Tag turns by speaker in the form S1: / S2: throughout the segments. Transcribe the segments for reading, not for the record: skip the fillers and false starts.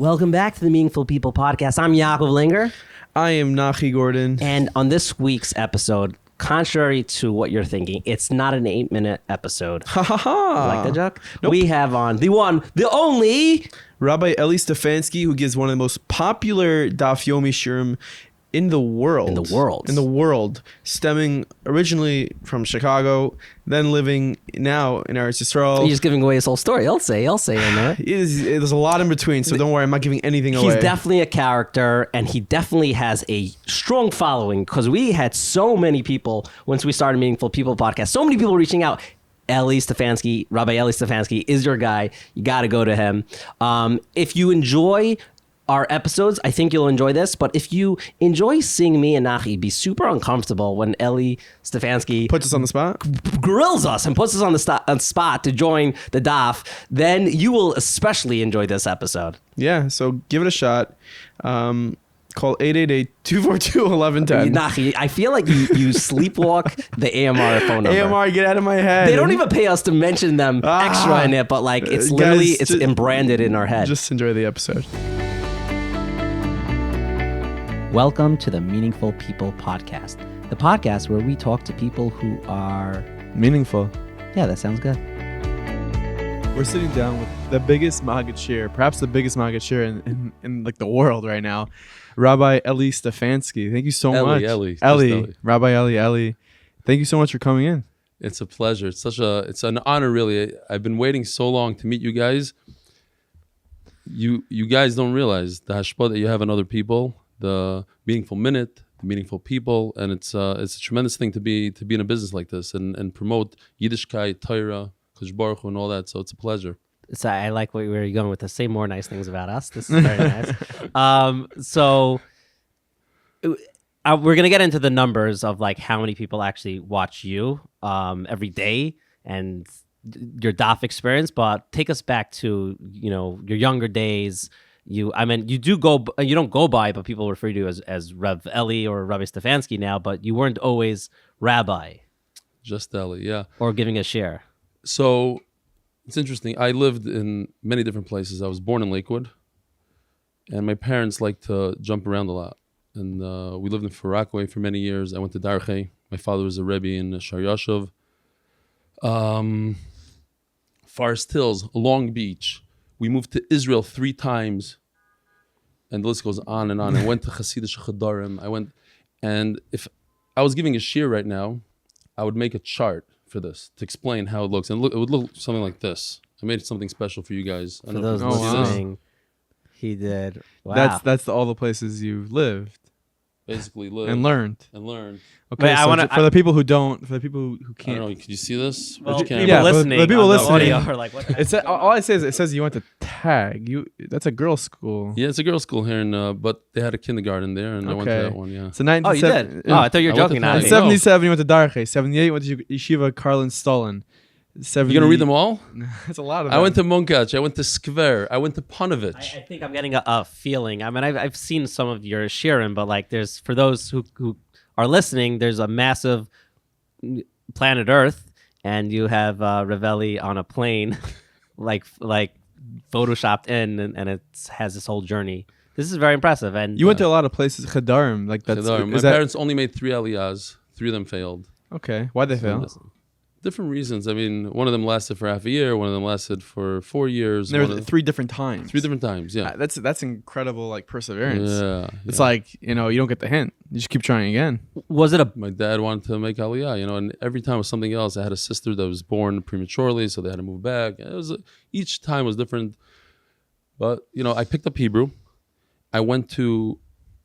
S1: Welcome back to the Meaningful People podcast. I'm Yaakov Linger.
S2: I am Nachi Gordon.
S1: And on this week's episode, contrary to what you're thinking, it's not an 8-minute episode.
S2: Ha ha ha.
S1: Like the joke?
S2: Nope.
S1: We have on the one, the only...
S2: Rabbi Stefansky, who gives one of the most popular Daf Yomi shiurim in the world.
S1: In the world.
S2: Stemming originally from Chicago, then living now in Eretz Yisrael.
S1: He's just giving away his whole story. He'll say in there.
S2: There's a lot in between, so don't worry, I'm not giving anything away.
S1: He's definitely a character, and he definitely has a strong following, because we had so many people, once we started Meaningful People podcast, so many people reaching out. Rabbi Stefansky is your guy. You got to go to him. If you enjoy our episodes, I think you'll enjoy this. But if you enjoy seeing me and Nachi be super uncomfortable when Eli Stefansky
S2: puts us on the spot,
S1: grills us and puts us on the spot to join the DAF, then you will especially enjoy this episode.
S2: Yeah, so give it a shot. Call 888-242-1110.
S1: Nachi, I feel like you sleepwalk the AMR phone number.
S2: AMR, get out of my head.
S1: They don't even pay us to mention them extra in it, but like it's literally,
S2: guys,
S1: it's branded in our head.
S2: Just enjoy the episode.
S1: Welcome to the Meaningful People podcast, the podcast where we talk to people who are...
S2: meaningful.
S1: Yeah, that sounds good.
S2: We're sitting down with the biggest Minute Shiur, perhaps the biggest Minute Shiur in like the world right now, Rabbi Eli Stefansky. Thank you so much. Eli. Rabbi Eli. Thank you so much for coming in.
S3: It's a pleasure. It's an honor, really. I've been waiting so long to meet you guys. You guys don't realize the hashpah that you have on other people, the meaningful minute, the meaningful people, and it's a tremendous thing to be in a business like this and promote Yiddishkeit, Torah, Kodesh Baruch Hu, and all that. So it's a pleasure.
S1: So I like where you're going with this. Say more nice things about us. This is very nice. So we're gonna get into the numbers of like how many people actually watch you every day and your DAF experience. But take us back to your younger days. You don't go by, but people refer to you as Rev Eli or Rabbi Stefansky now. But you weren't always Rabbi.
S3: Just Eli, yeah.
S1: Or giving a share.
S3: So it's interesting. I lived in many different places. I was born in Lakewood, and my parents liked to jump around a lot. And we lived in Far Rockaway for many years. I went to Darche. My father was a Rebbe in Shar Yashuv. Forest Hills, Long Beach. We moved to Israel 3 times, and the list goes on and on. I went to Hasidic Chadarim. And if I was giving a shiur right now, I would make a chart for this to explain how it looks. And it would look something like this. I made something special for you guys.
S1: For those listening, he did. Wow.
S2: That's all the places you lived.
S3: Basically lived.
S2: And learned. Okay,
S1: wait,
S2: so for the people who don't, for the people who can't.
S3: I don't know, can you see this?
S1: Well,
S3: Which
S1: people
S3: camera?
S1: listening,
S2: the people listening,
S1: audio are like, what the heck?
S2: all I say is it says you went to Tag. That's a girls' school.
S3: Yeah, it's a girls' school here, but they had a kindergarten there, and I went to that one, yeah.
S2: So
S1: Oh, you did? Oh, I thought you were joking.
S3: I went
S2: In
S3: to
S2: 77, you went to Darche. 78, went to Yeshiva Karlin Stolin.
S3: You're going to read them all?
S2: That's a lot of them.
S3: I went to Munkach, I went to Skver, I went to Panovich.
S1: I think I'm getting a feeling. I mean, I've seen some of your shiurim, but like, there's, for those who are listening, there's a massive planet Earth, and you have Ravelli on a plane, like photoshopped in, and it has this whole journey. This is very impressive. And
S2: you went to a lot of places, Chadarim. Like that's.
S3: My parents only made 3 aliyahs. 3 of them failed.
S2: Okay, why'd they fail?
S3: Different reasons. I mean, one of them lasted for half a year. One of them lasted for 4 years.
S2: There were 3 different times.
S3: 3 different times, yeah.
S2: That's incredible, like perseverance.
S3: Yeah.
S2: It's like, you don't get the hint. You just keep trying again.
S1: Was it
S3: My dad wanted to make aliyah, and every time was something else. I had a sister that was born prematurely, so they had to move back. Each time was different. But, I picked up Hebrew. I went to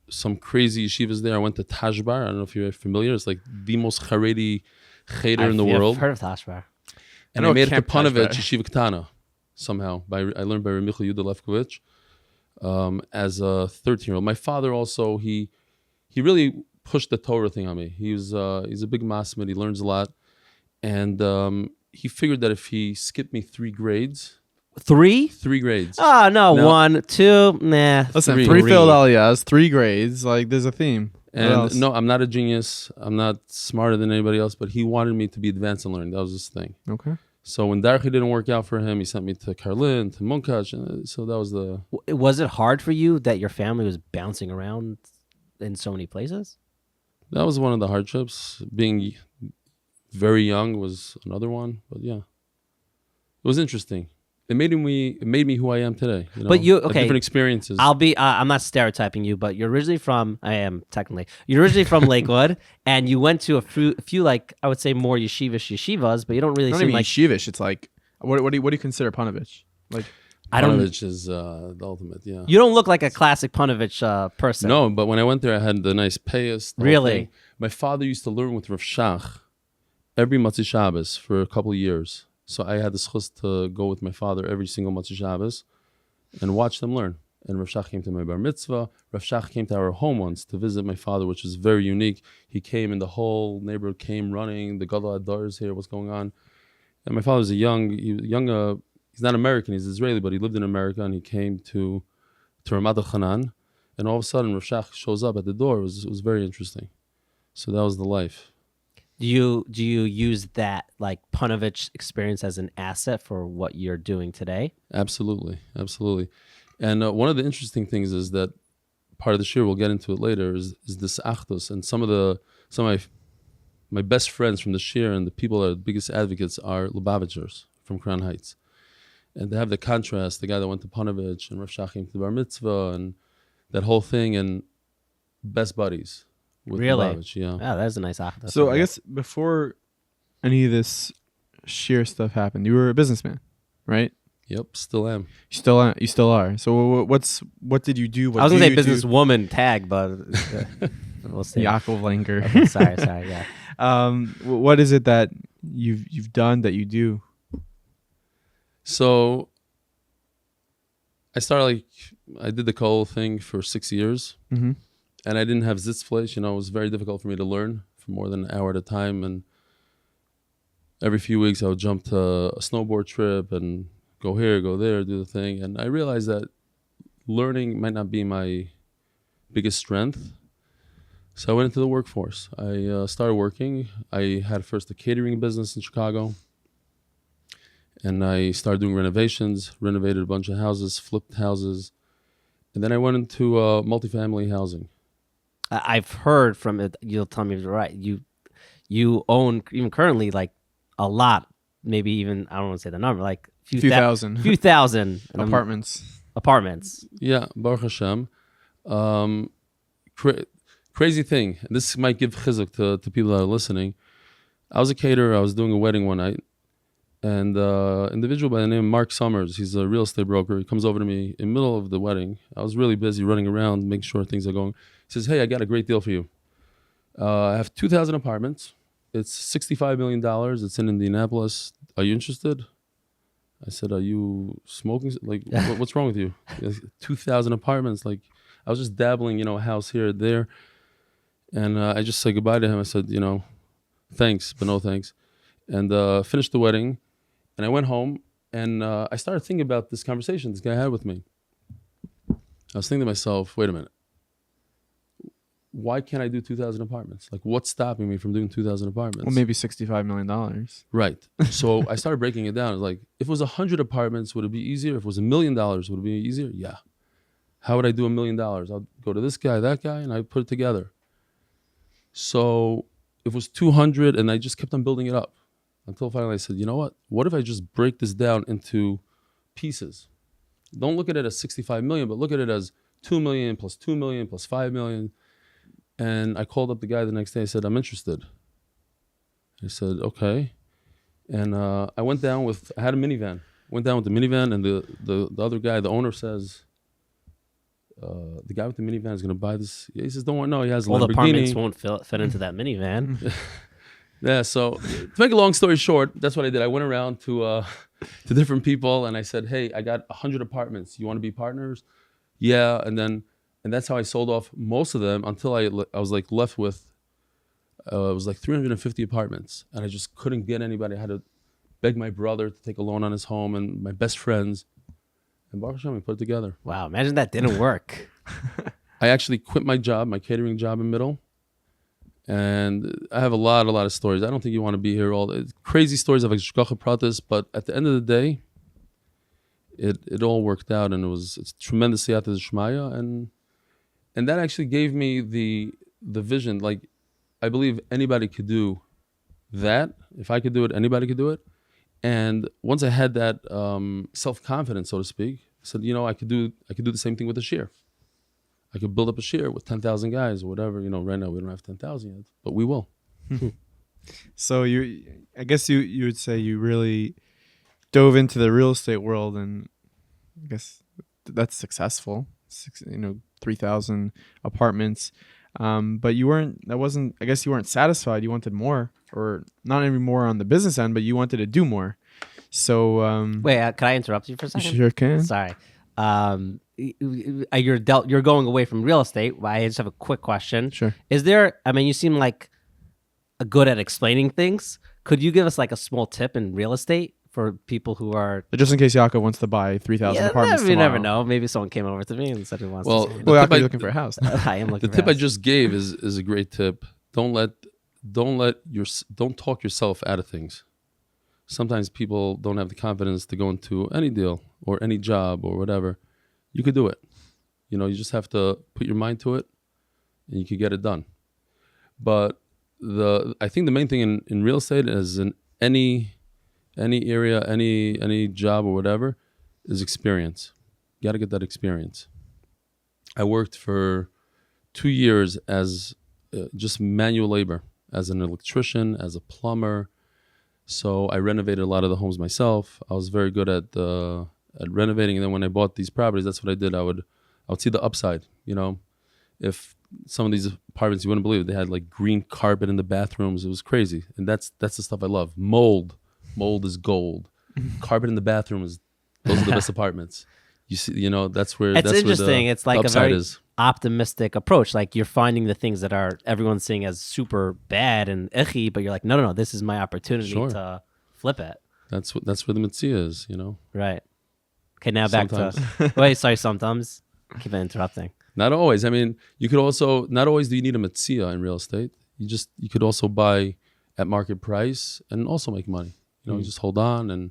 S3: some crazy yeshivas there. I went to Tashbar. I don't know if you're familiar. It's like the most Haredi cheder in the world.
S1: I've heard of Tashbar.
S3: And I made it to Panovich, Yeshiva Ketana, somehow. I learned by Ramichel Yuda Lefkovich as a 13-year-old. My father also, he really pushed the Torah thing on me. He's a big masmid. He learns a lot. And he figured that if he skipped me 3 grades...
S1: 3?
S3: 3 grades.
S1: Oh, no. 1, 2, nah.
S2: Listen, 3 failed aliyahs, 3 grades. Like, there's a theme.
S3: And no, I'm not a genius. I'm not smarter than anybody else, but he wanted me to be advanced in learning. That was his thing.
S2: Okay.
S3: So when Darchi didn't work out for him, he sent me to Karlin, to Munkach. So that was the...
S1: Was it hard for you that your family was bouncing around in so many places?
S3: That was one of the hardships. Being very young was another one. But yeah, it was interesting. It made me who I am today.
S1: But you
S3: different experiences.
S1: I'm not stereotyping you, but you're originally from. I am technically. You're originally from Lakewood, and you went to a few like I would say more yeshivas, but you don't really seem like
S2: yeshivish. It's like what do you consider Panovich? Like
S3: Panovich is the ultimate. Yeah.
S1: You don't look like a classic Panovich person.
S3: No, but when I went there, I had the nice payas.
S1: Really.
S3: My father used to learn with Rav Shach every Motzei Shabbos for a couple of years. So I had the schus to go with my father every single Motzei Shabbos and watch them learn. And Rav Shach came to my bar mitzvah. Rav Shach came to our home once to visit my father, which was very unique. He came and the whole neighborhood came running. The Gadol Adar is here. What's going on? And my father was he's not American. He's Israeli, but he lived in America. And he came to Ramat Hanan. And all of a sudden, Rav Shach shows up at the door. It was very interesting. So that was the life.
S1: Do you use that like Panovich experience as an asset for what you're doing today?
S3: Absolutely. And one of the interesting things is that part of the shiur, we'll get into it later, is this achdus. And some of my best friends from the shiur and the people that are the biggest advocates are Lubavitchers from Crown Heights. And they have the contrast, the guy that went to Panovich and Rav Shach came to the bar mitzvah and that whole thing, and best buddies.
S1: Really?
S3: Lubavitch, yeah.
S1: Oh, that's a nice achdus.
S2: So I guess before any of this shiur stuff happened, you were a businessman, right?
S3: Yep, still am.
S2: You still are. So what did you do?
S1: I was gonna say businesswoman tag, but we'll see.
S2: Yaakov Langer.
S1: Okay, sorry, yeah.
S2: What is it that you've done that you do?
S3: So I did the kol thing for 6 years.
S2: Mm-hmm.
S3: And I didn't have zitzfleisch. It was very difficult for me to learn for more than an hour at a time. And every few weeks I would jump to a snowboard trip and go here, go there, do the thing. And I realized that learning might not be my biggest strength. So I went into the workforce. I started working. I had first a catering business in Chicago. And I started doing renovations, renovated a bunch of houses, flipped houses. And then I went into multifamily housing.
S1: I've heard from it. You'll tell me if you're right. You own even currently like a lot, maybe even I don't want to say the number, like few thousand apartments.
S3: Yeah, Baruch Hashem. Crazy thing. This might give chizuk to people that are listening. I was a caterer. I was doing a wedding one night, and individual by the name of Mark Summers. He's a real estate broker. He comes over to me in the middle of the wedding. I was really busy running around, making sure things are going. He says, "Hey, I got a great deal for you. I have 2,000 apartments. It's $65 million. It's in Indianapolis. Are you interested?" I said, "Are you smoking? Like, what's wrong with you? 2,000 apartments. Like, I was just dabbling, a house here, there." And I just said goodbye to him. I said, thanks, but no thanks. And finished the wedding. And I went home and I started thinking about this conversation this guy had with me. I was thinking to myself, wait a minute. Why can't I do 2,000 apartments? Like, what's stopping me from doing 2,000 apartments?
S2: Well, maybe $65 million.
S3: Right. So I started breaking it down. It was like, if it was 100 apartments, would it be easier? If it was $1 million, would it be easier? Yeah. How would I do $1 million? I'll go to this guy, that guy, and I put it together. So it was 200, and I just kept on building it up until finally I said, you know what? What if I just break this down into pieces? Don't look at it as 65 million, but look at it as 2 million plus 2 million plus 5 million. And I called up the guy the next day. I said, I'm interested. He said, okay. And I had a minivan. Went down with the minivan, and the other guy, the owner, says, the guy with the minivan is going to buy this. He says, don't worry, no, he has a Lamborghini.
S1: All the apartments won't fit into that minivan.
S3: Yeah, so to make a long story short, that's what I did. I went around to different people, and I said, hey, I got 100 apartments. You want to be partners? Yeah, and that's how I sold off most of them until I was like left with, it was like 350 apartments, and I just couldn't get anybody. I had to beg my brother to take a loan on his home and my best friends. And Baruch Hashem, we put it together.
S1: Wow, imagine that didn't work.
S3: I actually quit my job, my catering job in Middle, And I have a lot of stories. I don't think you want to be here all the crazy stories of Hashgacha Pratis, but at the end of the day, it all worked out, and it's tremendous siyata d'shmaya, and that actually gave me the vision. Like, I believe anybody could do that. If I could do it, anybody could do it. And once I had that self-confidence, so to speak, I said, I could do the same thing with a shiur. I could build up a shiur with 10,000 guys or whatever. Right now we don't have 10,000 yet, but we will.
S2: So I guess you would say you really dove into the real estate world, and I guess that's successful. 3,000 apartments. But I guess you weren't satisfied. You wanted more, or not even more on the business end, but you wanted to do more. So
S1: wait, can I interrupt you for a second?
S2: You sure can.
S1: Sorry. You're going away from real estate. I just have a quick question.
S2: Sure.
S1: Is there? I mean, you seem like good at explaining things. Could you give us like a small tip in real estate for people who are
S2: just in case Yaakov wants to buy 3,000 apartments tomorrow?
S1: You never know. Maybe someone came over to me and said he wants.
S3: Well,
S1: to
S2: Yaakov, you're looking for a house.
S1: I am looking.
S3: The tip I just gave is a great tip. Don't talk yourself out of things. Sometimes people don't have the confidence to go into any deal or any job or whatever. You could do it. You just have to put your mind to it, and you could get it done. But I think the main thing in real estate is in any area, any job or whatever, is experience. You got to get that experience. I worked for 2 years as just manual labor, as an electrician, as a plumber. So I renovated a lot of the homes myself. I was very good at renovating. And then when I bought these properties, that's what I did. I would see the upside. If some of these apartments, you wouldn't believe it, they had like green carpet in the bathrooms. It was crazy. And that's the stuff I love. Mold is gold. Carpet in the bathroom those are the best apartments. You see, that's where
S1: it's interesting. It's like a very
S3: optimistic
S1: approach. Like you're finding the things that are everyone's seeing as super bad and icky, but you're like, no, this is my opportunity to flip it.
S3: That's where the mitzvah is,
S1: Right. Okay, now back
S3: sometimes.
S1: to wait. Sorry, sometimes keep interrupting.
S3: Not always. I mean, you could also not always do you need a mitzvah in real estate. You could also buy at market price and also make money. You just hold on, and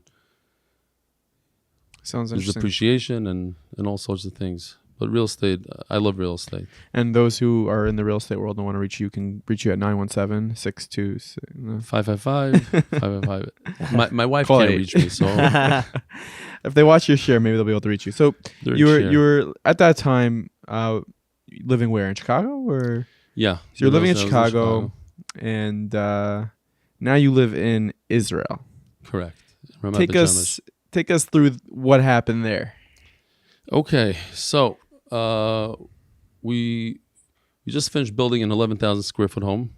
S2: sounds
S3: there's
S2: interesting.
S3: Appreciation and all sorts of things. But real estate, I love real estate.
S2: And those who are in the real estate world and want to reach you can reach you at 917-626
S3: 555. My wife can't reach me, so
S2: if they watch your share, maybe they'll be able to reach you. So you were at that time living where, in Chicago, or
S3: yeah?
S2: So you're living in Chicago, and now you live in Israel.
S3: Correct.
S2: Take us through what happened there.
S3: Okay, so we just finished building an 11,000 square foot home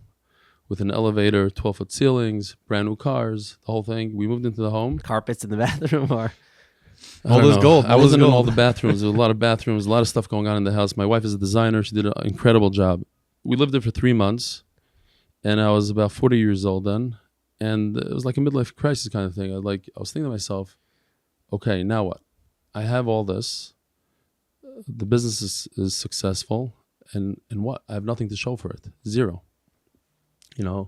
S3: with an elevator, 12-foot ceilings, brand new cars, the whole thing. We moved into the home.
S1: Carpets in the bathroom, or
S2: all this gold.
S3: I wasn't in all the bathrooms. There was a lot of bathrooms, a lot of stuff going on in the house. My wife is a designer. She did an incredible job. We lived there for 3 months, and I was about 40 years old then. And it was like a midlife crisis kind of thing. I was thinking to myself, okay, now what? I have all this. The business is successful, and what? I have nothing to show for it. Zero. I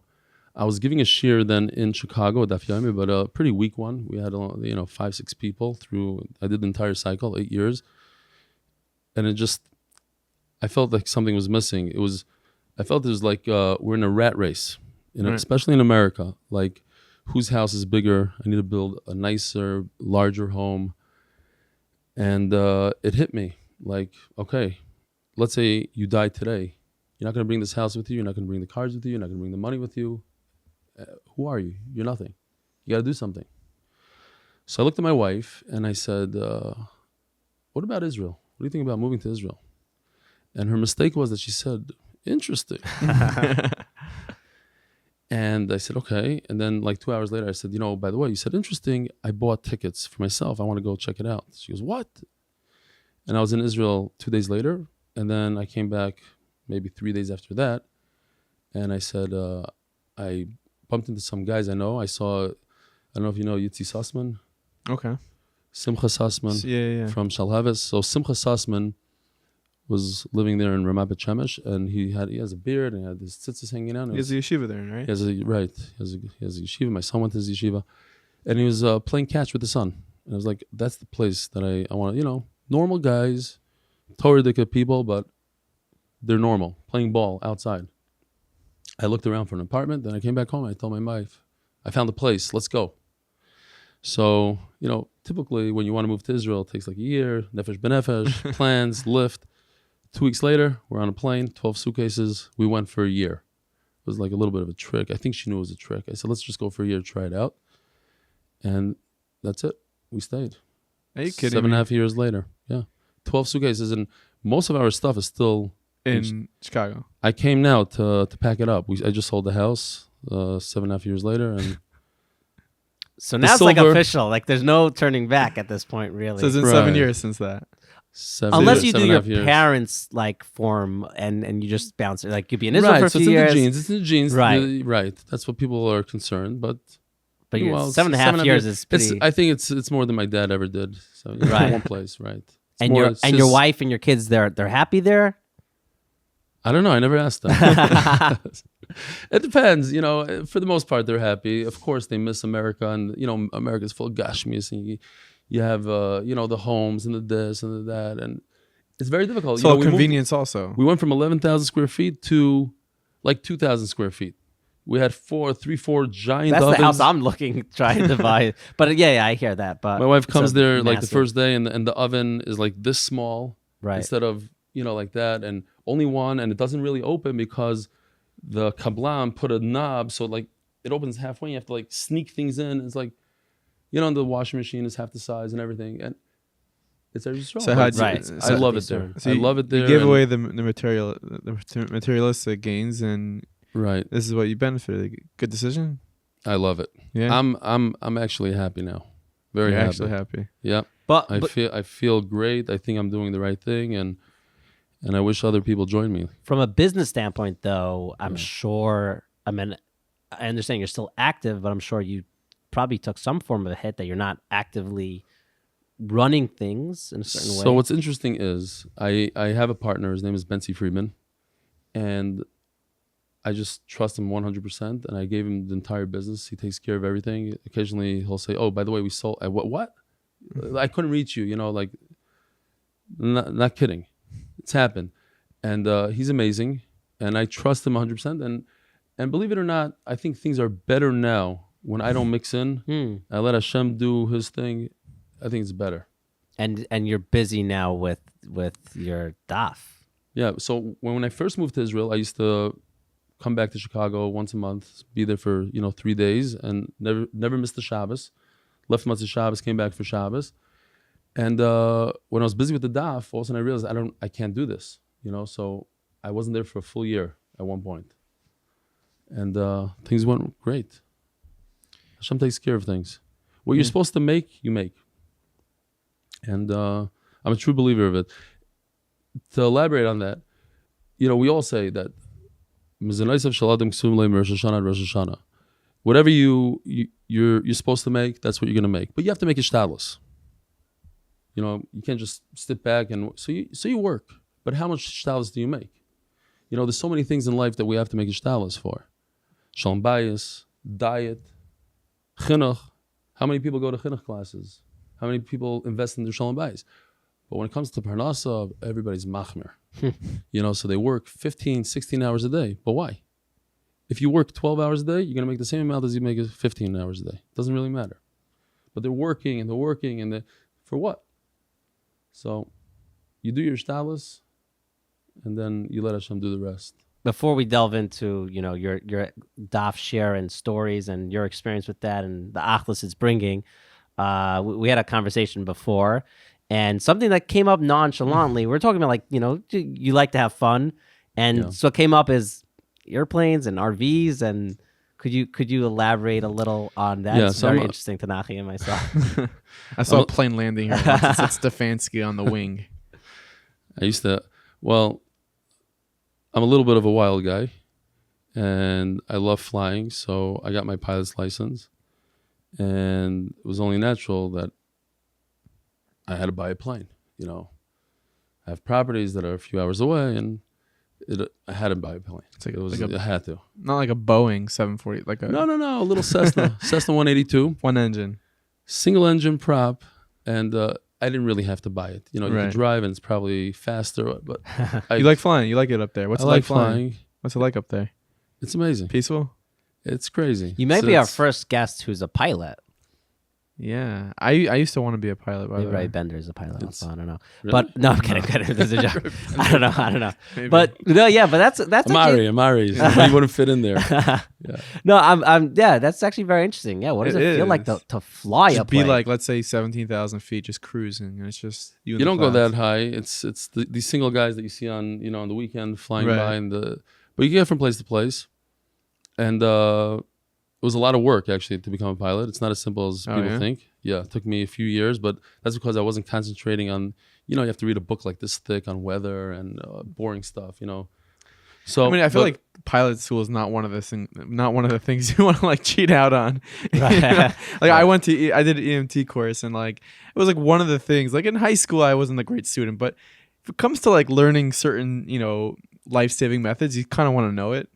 S3: was giving a shiur then in Chicago, Daf Yomi, but a pretty weak one. We had 5-6 people through. I did the entire cycle, 8 years, and I felt like something was missing. I felt it was like we're in a rat race, right. Especially in America. Like, whose house is bigger? I need to build a nicer, larger home, and it hit me. Like, okay, let's say you die today. You're not going to bring this house with you. You're not going to bring the cars with you. You're not going to bring the money with you. Who are you? You're nothing. You got to do something. So I looked at my wife and I said, what about Israel? What do you think about moving to Israel? And her mistake was that she said, interesting. And I said, okay. And then like 2 hours later, I said, by the way, you said interesting. I bought tickets for myself. I want to go check it out. She goes, what? And I was in Israel 2 days later. And then I came back maybe 3 days after that. And I said, I bumped into some guys I know. I don't know if you know Yitzi Sussman.
S2: Okay.
S3: Simcha Sussman
S2: Yeah.
S3: from Shalhavis. So Simcha Sussman was living there in Ramat Bet Shemesh, and he has a beard and he had his tzitzis hanging out.
S2: He has a yeshiva there, right?
S3: He has a yeshiva. My son went to his yeshiva, and he was playing catch with the son. And I was like, that's the place that I want to, normal guys, Torah people, but they're normal, playing ball outside. I looked around for an apartment, then I came back home. I told my wife, I found a place, let's go. So, typically when you want to move to Israel, it takes like a year, nefesh b'nefesh, plans, lift. 2 weeks later, we're on a plane, 12 suitcases. We went for a year. It was like a little bit of a trick. I think she knew it was a trick. I said, let's just go for a year, try it out. And that's it. We stayed.
S2: Are you kidding me?
S3: 7.5 years later. Yeah. 12 suitcases. And most of our stuff is still
S2: in Chicago.
S3: I came now to pack it up. I just sold the house 7.5 years later. And
S1: so now it's like official. Like there's no turning back at this point, really.
S2: So it's been 7 years since that.
S1: Unless you do your parents' like form and you just bounce it. Like you'd be in Israel for a few years.
S3: It's in the genes. Right. That's what people are concerned. But
S1: 7.5 years is pretty.
S3: I think it's more than my dad ever did. So
S1: right.
S3: One place, right?
S1: And your wife and your kids, they're happy there.
S3: I don't know. I never asked them. It depends. For the most part, they're happy. Of course, they miss America, and America's full of gashmis, and you have the homes and the this and the that, and it's very difficult.
S2: So convenience also.
S3: We went from 11,000 square feet to like 2,000 square feet. We had 4 giant
S1: That's
S3: ovens.
S1: the house I'm trying to buy. But yeah, I hear that. But
S3: my wife comes there like the first day, and the oven is like this small,
S1: right?
S3: Instead of like that, and only one, and it doesn't really open because the kablam put a knob, so like it opens halfway. You have to like sneak things in. It's like, the washing machine is half the size and everything, and it's very strong.
S2: So
S3: I love it there.
S2: So
S3: I love it there.
S2: You give away the materialistic gains, and
S3: right.
S2: This is what you benefited. Good decision.
S3: I love it.
S2: Yeah.
S3: I'm actually happy now. Very happy.
S2: Actually happy.
S3: Yeah.
S1: But
S3: I feel great. I think I'm doing the right thing, and I wish other people join me.
S1: From a business standpoint, though, I'm sure. I mean, I understand you're still active, but I'm sure you probably took some form of a hit that you're not actively running things in a certain way.
S3: So what's interesting is I have a partner. His name is Benzi Friedman, and I just trust him 100%. And I gave him the entire business. He takes care of everything. Occasionally, he'll say, "Oh, by the way, we sold." What? I couldn't reach you. Like, not kidding. It's happened. And he's amazing. And I trust him 100%. And believe it or not, I think things are better now when I don't mix in. I let Hashem do his thing. I think it's better.
S1: And you're busy now with your daf.
S3: Yeah. So when I first moved to Israel, I used to come back to Chicago once a month, be there for 3 days, and never missed the Shabbos. Left Motzei Shabbos, came back for Shabbos. And when I was busy with the daf, all of a sudden I realized I can't do this, So I wasn't there for a full year at one point, and things went great. Hashem takes care of things. What you're supposed to make, you make, and I'm a true believer of it. To elaborate on that, we all say that whatever you're supposed to make, that's what you're gonna make, but you have to make it shtadlus. You can't just sit back and so you work. But how much shtalis do you make? There's so many things in life that we have to make a shtalis for. Shalom bayis, diet, chinuch. How many people go to chinuch classes? How many people invest in their shalom bayis? But when it comes to parnasa, everybody's machmer. So they work 15, 16 hours a day. But why? If you work 12 hours a day, you're going to make the same amount as you make 15 hours a day. It doesn't really matter. But they're working and for what? So you do your shtalis, and then you let Hashem do the rest.
S1: Before we delve into your daf share and stories and your experience with that and the achlus it's bringing, we had a conversation before, and something that came up nonchalantly. We're talking about you like to have fun, and so it came up is airplanes and RVs, and could you elaborate a little on that? It's very interesting to Nachi and myself.
S2: I saw a plane landing here once. It said Stefansky on the wing.
S3: I'm a little bit of a wild guy, and I love flying, so I got my pilot's license, and it was only natural that I had to buy a plane. I I have properties that are a few hours away, and I had to buy a plane. I had to.
S2: Not like a Boeing 740, like a
S3: No, a little Cessna 182,
S2: one engine,
S3: single engine prop, and I didn't really have to buy it. You
S2: Right.
S3: can drive, and it's probably faster. But
S2: you like flying. You like it up there. What's
S3: I
S2: it like
S3: like
S2: flying? What's it like up there?
S3: It's amazing.
S2: Peaceful?
S3: It's crazy.
S1: You might
S3: So
S1: be our
S3: it's-
S1: first guest who's a pilot.
S2: Yeah. I used to want to be a pilot, by the
S1: Maybe
S2: way.
S1: Ray Bender's a pilot.
S3: It's-
S1: Also, I don't know.
S3: Really?
S1: But no, I'm kidding. There's a joke. I don't know.
S2: Maybe.
S1: But no, yeah, but that's actually,
S3: Amari. You wouldn't fit in there. Yeah.
S1: no, I'm yeah, that's actually very interesting. Yeah, what does
S2: It
S1: it feel like
S2: is.
S1: to fly
S2: just
S1: up?
S2: be like, let's say 17,000 feet, just cruising, and it's just you. And
S3: You
S2: the
S3: don't go
S2: clouds.
S3: that high. It's these single guys that you see on on the weekend flying
S2: Right.
S3: by, but you get from place to place, and it was a lot of work actually to become a pilot. It's not as simple as
S2: Oh,
S3: people
S2: yeah?
S3: think. Yeah, it took me a few years, but that's because I wasn't concentrating on you have to read a book like this thick on weather and boring stuff. So
S2: I mean, I feel
S3: but-
S2: like pilot school is not one of the things you want to like cheat out on.
S1: Right.
S2: Like I did an EMT course, and like it was like one of the things. Like in high school, I wasn't a great student, but if it comes to like learning certain life-saving methods, you kind of want to know it.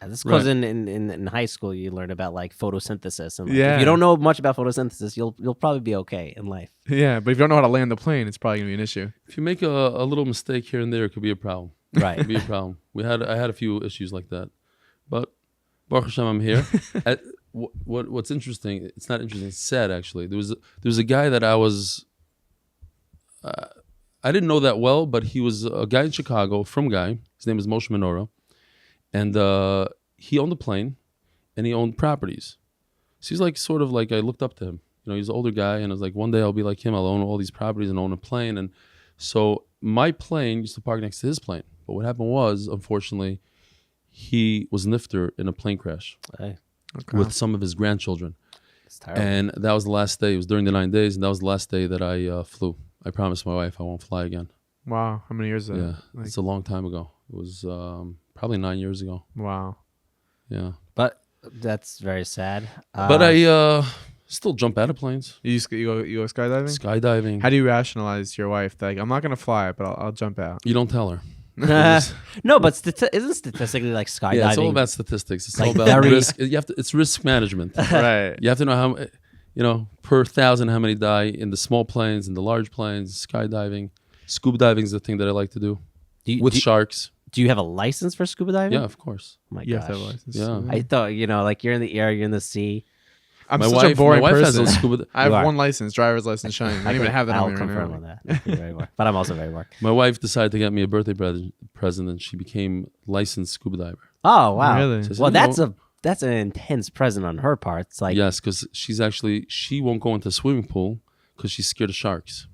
S1: this because in high school you learn about like photosynthesis, and like,
S2: Yeah.
S1: if you don't know much about photosynthesis, you'll probably be okay in life.
S2: Yeah, but if you don't know how to land the plane, it's probably gonna be an issue.
S3: if you make a little mistake here and there, it could be a problem.
S1: Right.
S3: It'd be a problem. I had a few issues like that, but Baruch Hashem, I'm here. What's interesting? It's not interesting. It's sad actually. There was a guy that I was. I didn't know that well, but he was a guy in Chicago, from guy. His name is Moshe Menorah, and he owned a plane, and he owned properties. So he's like sort of like I looked up to him. He's an older guy, and I was like, one day I'll be like him. I'll own all these properties and own a plane. And so my plane used to park next to his plane. But what happened was, unfortunately, he was nifter in a plane crash
S1: Hey,
S3: with some of his grandchildren.
S1: it's terrible.
S3: And that was the last day. It was during the 9 days, and that was the last day that I flew. I promised my wife I won't fly again.
S2: Wow, how many years is that?
S3: Yeah,
S2: Like,
S3: it's a long time ago. It was probably 9 years ago.
S2: wow.
S3: Yeah.
S1: But that's very sad.
S3: But I still jump out of planes.
S2: You go skydiving?
S3: Skydiving.
S2: How do you rationalize to your wife that like, I'm not gonna fly, but I'll jump out?
S3: You don't tell her.
S1: no, but isn't statistically like skydiving?
S3: Yeah, it's all about statistics. It's
S1: Like
S3: all about
S1: very-
S3: risk. It's risk management.
S2: Right.
S3: You have to know how, per 1,000 how many die in the small planes, in the large planes, skydiving. Scuba diving is the thing that I like to do with sharks.
S1: Do you have a license for scuba diving?
S3: Yeah, of course.
S1: Oh my
S2: You
S1: gosh.
S2: have to have a license.
S3: Yeah.
S1: I thought like you're in the air, you're in the sea.
S2: I'm
S3: My
S2: such
S3: wife,
S2: a boring
S3: my wife has
S2: person.
S3: a scuba.
S2: I have
S1: You are.
S2: one license, driver's license, showing. I don't even have that
S1: I'll
S2: on me right
S1: confirm
S2: now.
S1: on that. You're very but I'm also very work.
S3: My wife decided to get me a birthday present, and she became licensed scuba diver.
S1: Oh wow.
S2: Really?
S3: So,
S1: Well, that's an intense present on her part. It's like
S3: Yes, because she won't go into the swimming pool because she's scared of sharks.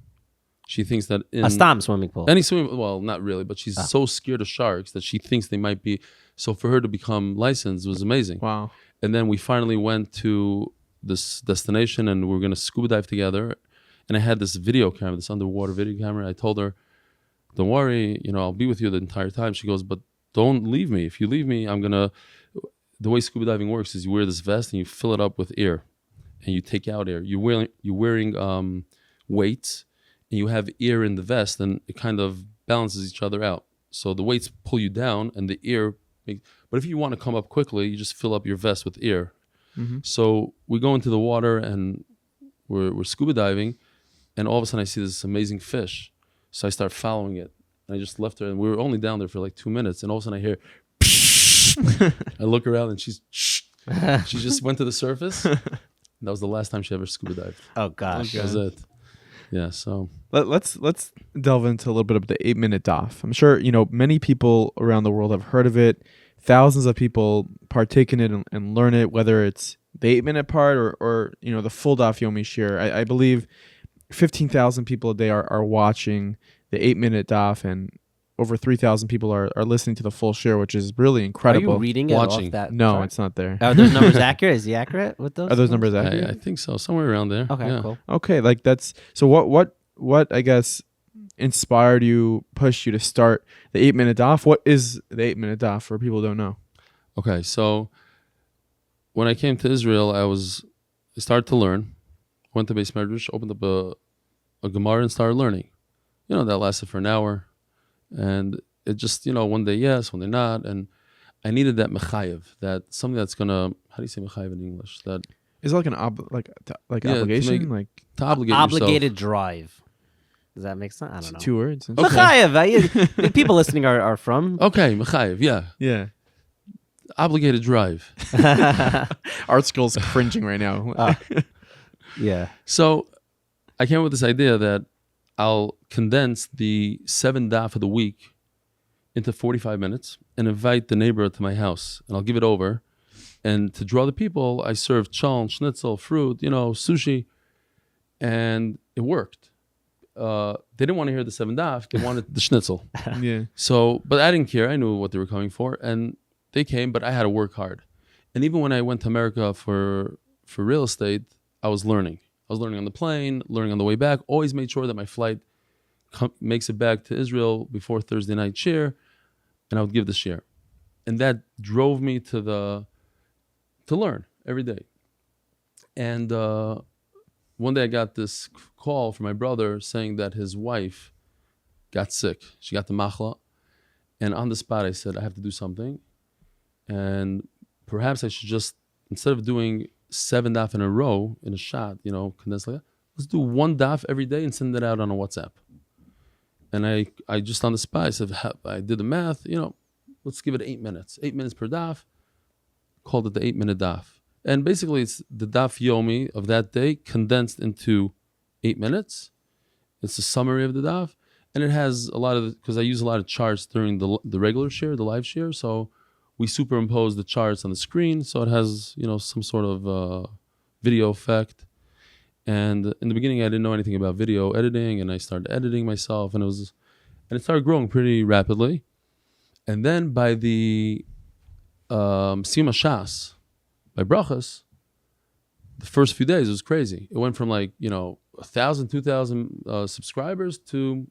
S3: She thinks that in
S1: a stomp swimming pool.
S3: any swimming, well, not really, but she's so scared of sharks that she thinks they might be. So for her to become licensed was amazing.
S2: Wow.
S3: And then we finally went to this destination, and we were going to scuba dive together. And I had this video camera, this underwater video camera. I told her, don't worry, I'll be with you the entire time. She goes, but don't leave me. If you leave me, the way scuba diving works is you wear this vest and you fill it up with air, and you take out air. You're wearing weights, and you have air in the vest, and it kind of balances each other out. So the weights pull you down, and the air. But if you want to come up quickly, you just fill up your vest with air.
S2: Mm-hmm.
S3: So we go into the water, and we're scuba diving, and all of a sudden I see this amazing fish. So I start following it. And I just left her, and we were only down there for like 2 minutes, and all of a sudden I hear. I look around, and she just went to the surface. That was the last time she ever scuba dived.
S1: Oh gosh.
S3: That was it. Yeah. So
S2: Let's delve into a little bit of the 8-minute daf. I'm sure many people around the world have heard of it. Thousands of people partake in it and learn it, whether it's the 8-minute part or the full Daf Yomi shiur. I believe 15,000 people a day are watching the 8-minute daf, and over 3,000 people are listening to the full shiur, which is really
S1: Are
S2: incredible.
S1: you reading it
S3: Watching.
S1: off that?
S2: No,
S1: chart?
S2: it's not there.
S1: Are those numbers accurate? Is he accurate with those?
S2: Are those numbers
S3: I
S2: accurate?
S3: think so, somewhere around there.
S1: Okay,
S3: Yeah.
S1: cool.
S2: Okay, like that's so. What I guess inspired you, pushed you to start the 8-minute daf? What is the 8-minute daf for people who don't know?
S3: Okay, so when I came to Israel, I started to learn. Went to Beis Medrash, opened up a Gemara, and started learning. That lasted for an hour. And it just, one day yes, one day not. And I needed that mechayev, that something that's going to, how do you say mechayev in English? That
S2: is it like an obligation?
S3: To obligate
S1: obligated
S3: yourself.
S1: drive. Does that make sense? I don't know.
S2: 2 words.
S3: Okay.
S1: Mechayev. People listening are from.
S3: Okay, mechayev, yeah.
S2: Yeah.
S3: Obligated drive.
S2: Art School's cringing right now.
S1: Yeah.
S3: So I came up with this idea that I'll condense the 7 daf of the week into 45 minutes and invite the neighbor to my house, and I'll give it over. And to draw the people, I served chaln, schnitzel, fruit, sushi, and it worked. They didn't want to hear the 7 daf; they wanted the schnitzel.
S2: Yeah.
S3: So, but I didn't care. I knew what they were coming for, and they came. But I had to work hard. And even when I went to America for real estate, I was learning. I was learning on the plane, learning on the way back. Always made sure that my flight makes it back to Israel before Thursday night shiur, and I would give the shiur. And that drove me to learn every day. And one day I got this call from my brother saying that his wife got sick. She got the machla. And on the spot I said, I have to do something. And perhaps I should just, instead of doing 7 daf in a row in a shot, condensed like that, let's do 1 daf every day and send it out on a WhatsApp. And I just on the spot, I said, I did the math, let's give it 8 minutes. 8 minutes per daf. Called it the 8-minute daf. And basically it's the Daf Yomi of that day condensed into 8 minutes. It's a summary of the daf. And it has a lot of, because I use a lot of charts during the regular shiur, the live shiur, so we superimpose the charts on the screen, so it has, some sort of video effect. And in the beginning, I didn't know anything about video editing, and I started editing myself, and it started growing pretty rapidly. And then by the Sima Shas, by Brachas, the first few days, it was crazy. It went from 1,000, 2,000 subscribers to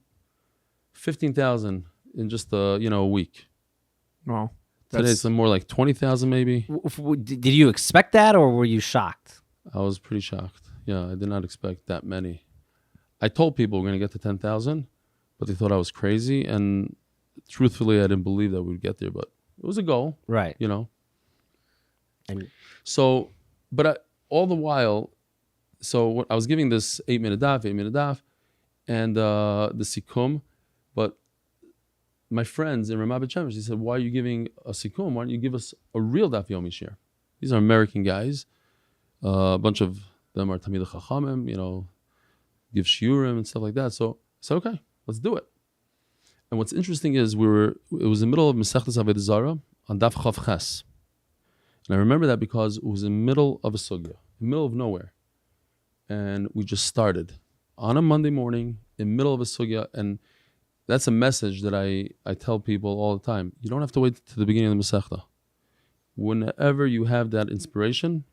S3: 15,000 in just a week.
S2: Wow.
S3: Today it's more like 20,000 maybe.
S1: Did you expect that, or were you shocked?
S3: I was pretty shocked. Yeah, I did not expect that many. I told people we're going to get to 10,000, but they thought I was crazy. And truthfully, I didn't believe that we'd get there, but it was a goal.
S1: Right.
S3: And so, but all the while, so I was giving this 8-minute daf, and the sikum, but my friends in Ramat Beit Shemesh, they said, why are you giving a sikum? Why don't you give us a real Daf Yomi shiur? These are American guys. A bunch of them are Tamid Chachamim, give shiurim and stuff like that. So I said, okay, let's do it. And what's interesting is it was in the middle of Masechtas Avodah Zarah on Daf Chav Ches. And I remember that because it was in the middle of a sugya, in the middle of nowhere. And we just started on a Monday morning in the middle of a sugya. And that's a message that I tell people all the time. You don't have to wait to the beginning of the Masechta. Whenever you have that inspiration,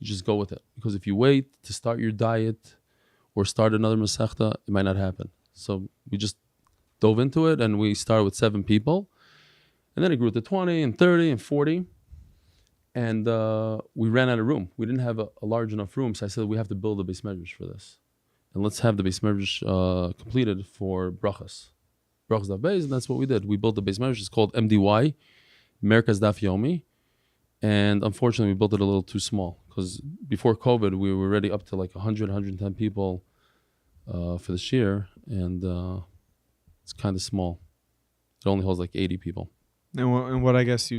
S3: you just go with it. Because if you wait to start your diet or start another Masechta, it might not happen. So we just dove into it, and we started with 7 people. And then it grew to 20 and 30 and 40. And we ran out of room. We didn't have a large enough room, so I said we have to build a Beis Medrash for this. And let's have the Beis Medrash completed for Brachas. Brachas Daf Beis, and that's what we did. We built the Beis Medrash. It's called MDY, Merkaz Daf Yomi. And unfortunately, we built it a little too small, because before COVID, we were already up to like 100, 110 people for the shiur, and it's kind of small. It only holds like 80 people.
S2: And what I guess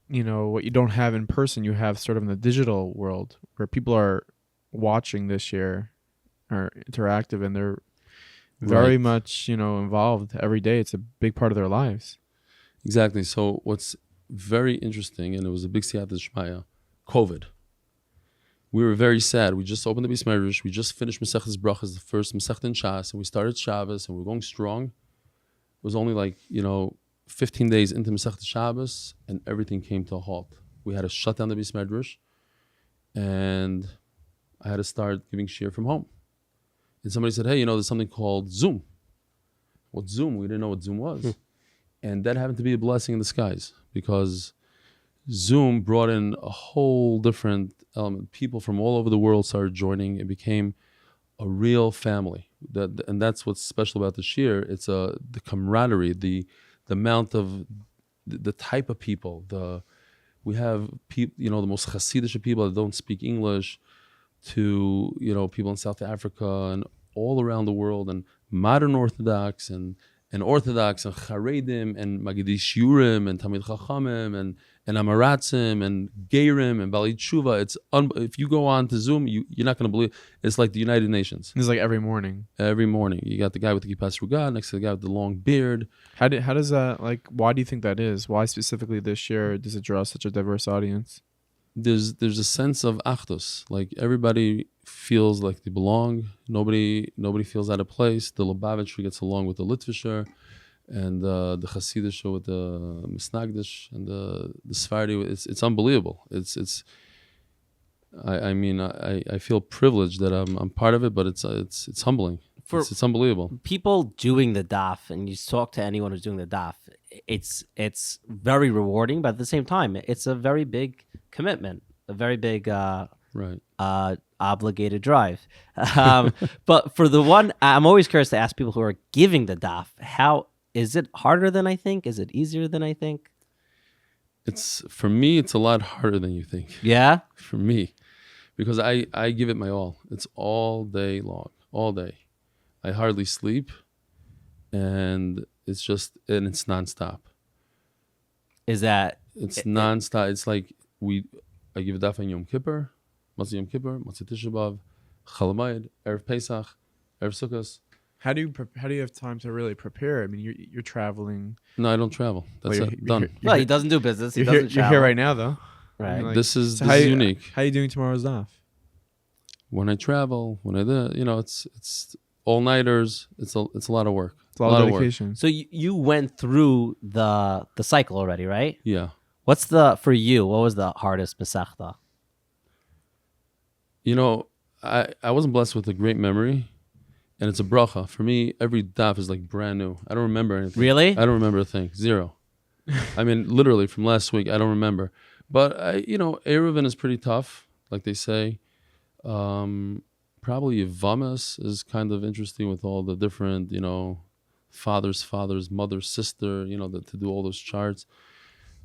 S2: what you don't have in person, you have sort of in the digital world, where people are watching this shiur, are interactive, and they're very much, involved every day. It's a big part of their lives.
S3: Exactly. So what's very interesting, and it was a big siyata d'shmaya, COVID. We were very sad. We just opened the Beis Medrash. We just finished Masechtas Brachas, the first Masechta in Shas, and we started Shabbos, and we were going strong. It was only 15 days into Masechta Shabbos, and everything came to a halt. We had to shut down the Beis Medrash, and I had to start giving shiur from home. And somebody said, hey, there's something called Zoom. What's Zoom? We didn't know what Zoom was. And that happened to be a blessing in disguise, because Zoom brought in a whole different element. People from all over the world started joining. It became a real family. And that's what's special about the shiur. It's the camaraderie, the amount of the type of people. We have people, the most Hasidic people that don't speak English, to people in South Africa and all around the world, and modern Orthodox and Orthodox and Charedim and Magidi Shiurim and Tamid Chachamim and Amaratzim and Geirim and Bali Tshuva. It's if you go on to Zoom, you're not going to believe. It's like the United Nations.
S2: It's like every morning.
S3: Every morning, you got the guy with the kippah sruga next to the guy with the long beard.
S2: How does that, why do you think that is? Why specifically this year does it draw such a diverse audience?
S3: There's a sense of achdus. Like everybody feels like they belong. Nobody feels out of place. The Lubavitcher gets along with the Litvischer, and the Hasidish with the Misnagdish, and the Sephardi. It's unbelievable. I feel privileged that I'm part of it, but it's humbling. It's unbelievable.
S1: People doing the daf, and you talk to anyone who's doing the daf, it's very rewarding, but at the same time, it's a very big commitment, a very big obligated drive. But for the one, I'm always curious to ask people who are giving the daf, how is it harder than I think? Is it easier than I think?
S3: For me, it's a lot harder than you think.
S1: Yeah?
S3: For me, because I give it my all. It's all day long, all day. I hardly sleep, and it's nonstop.
S1: Is that?
S3: It's nonstop. It's like I give a daf on Yom Kippur, Matzah Yom Kippur, Matzah Tisha B'Av, Chol Hamoed, Erev Pesach, Erev Sukkos.
S2: How do you have time to really prepare? I mean, you're traveling.
S3: No, I don't travel. That's done.
S1: Well, he doesn't do business. He doesn't travel.
S2: You're here right now, though.
S1: Right.
S3: This is unique.
S2: How are you doing tomorrow's daf?
S3: When I travel, it's all-nighters. It's a lot of work.
S2: It's a lot of dedication.
S1: So you went through the cycle already, right?
S3: Yeah.
S1: For you, what was the hardest Masechta?
S3: I wasn't blessed with a great memory, and it's a bracha. For me, every daf is like brand new. I don't remember anything.
S1: Really?
S3: I don't remember a thing. Zero. I mean, literally from last week, I don't remember. But Eruvin is pretty tough, like they say. Probably Yevamos is kind of interesting with all the different, father's mother, sister, to do all those charts.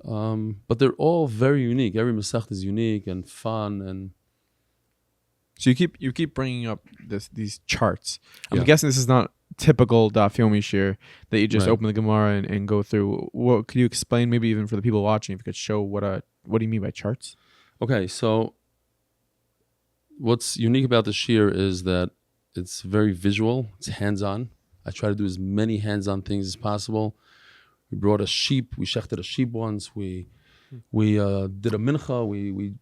S3: But they're all very unique. Every Masech is unique and fun, and
S2: so you keep bringing up these charts. I'm guessing this is not typical Daf Yomi shiur that you just open the Gemara and go through. What could you explain, maybe even for the people watching, if you could show what do you mean by charts?
S3: Okay, so what's unique about the shiur is that it's very visual. It's hands-on. I try to do as many hands-on things as possible. We brought a sheep. We shechted a sheep once. We did a mincha. We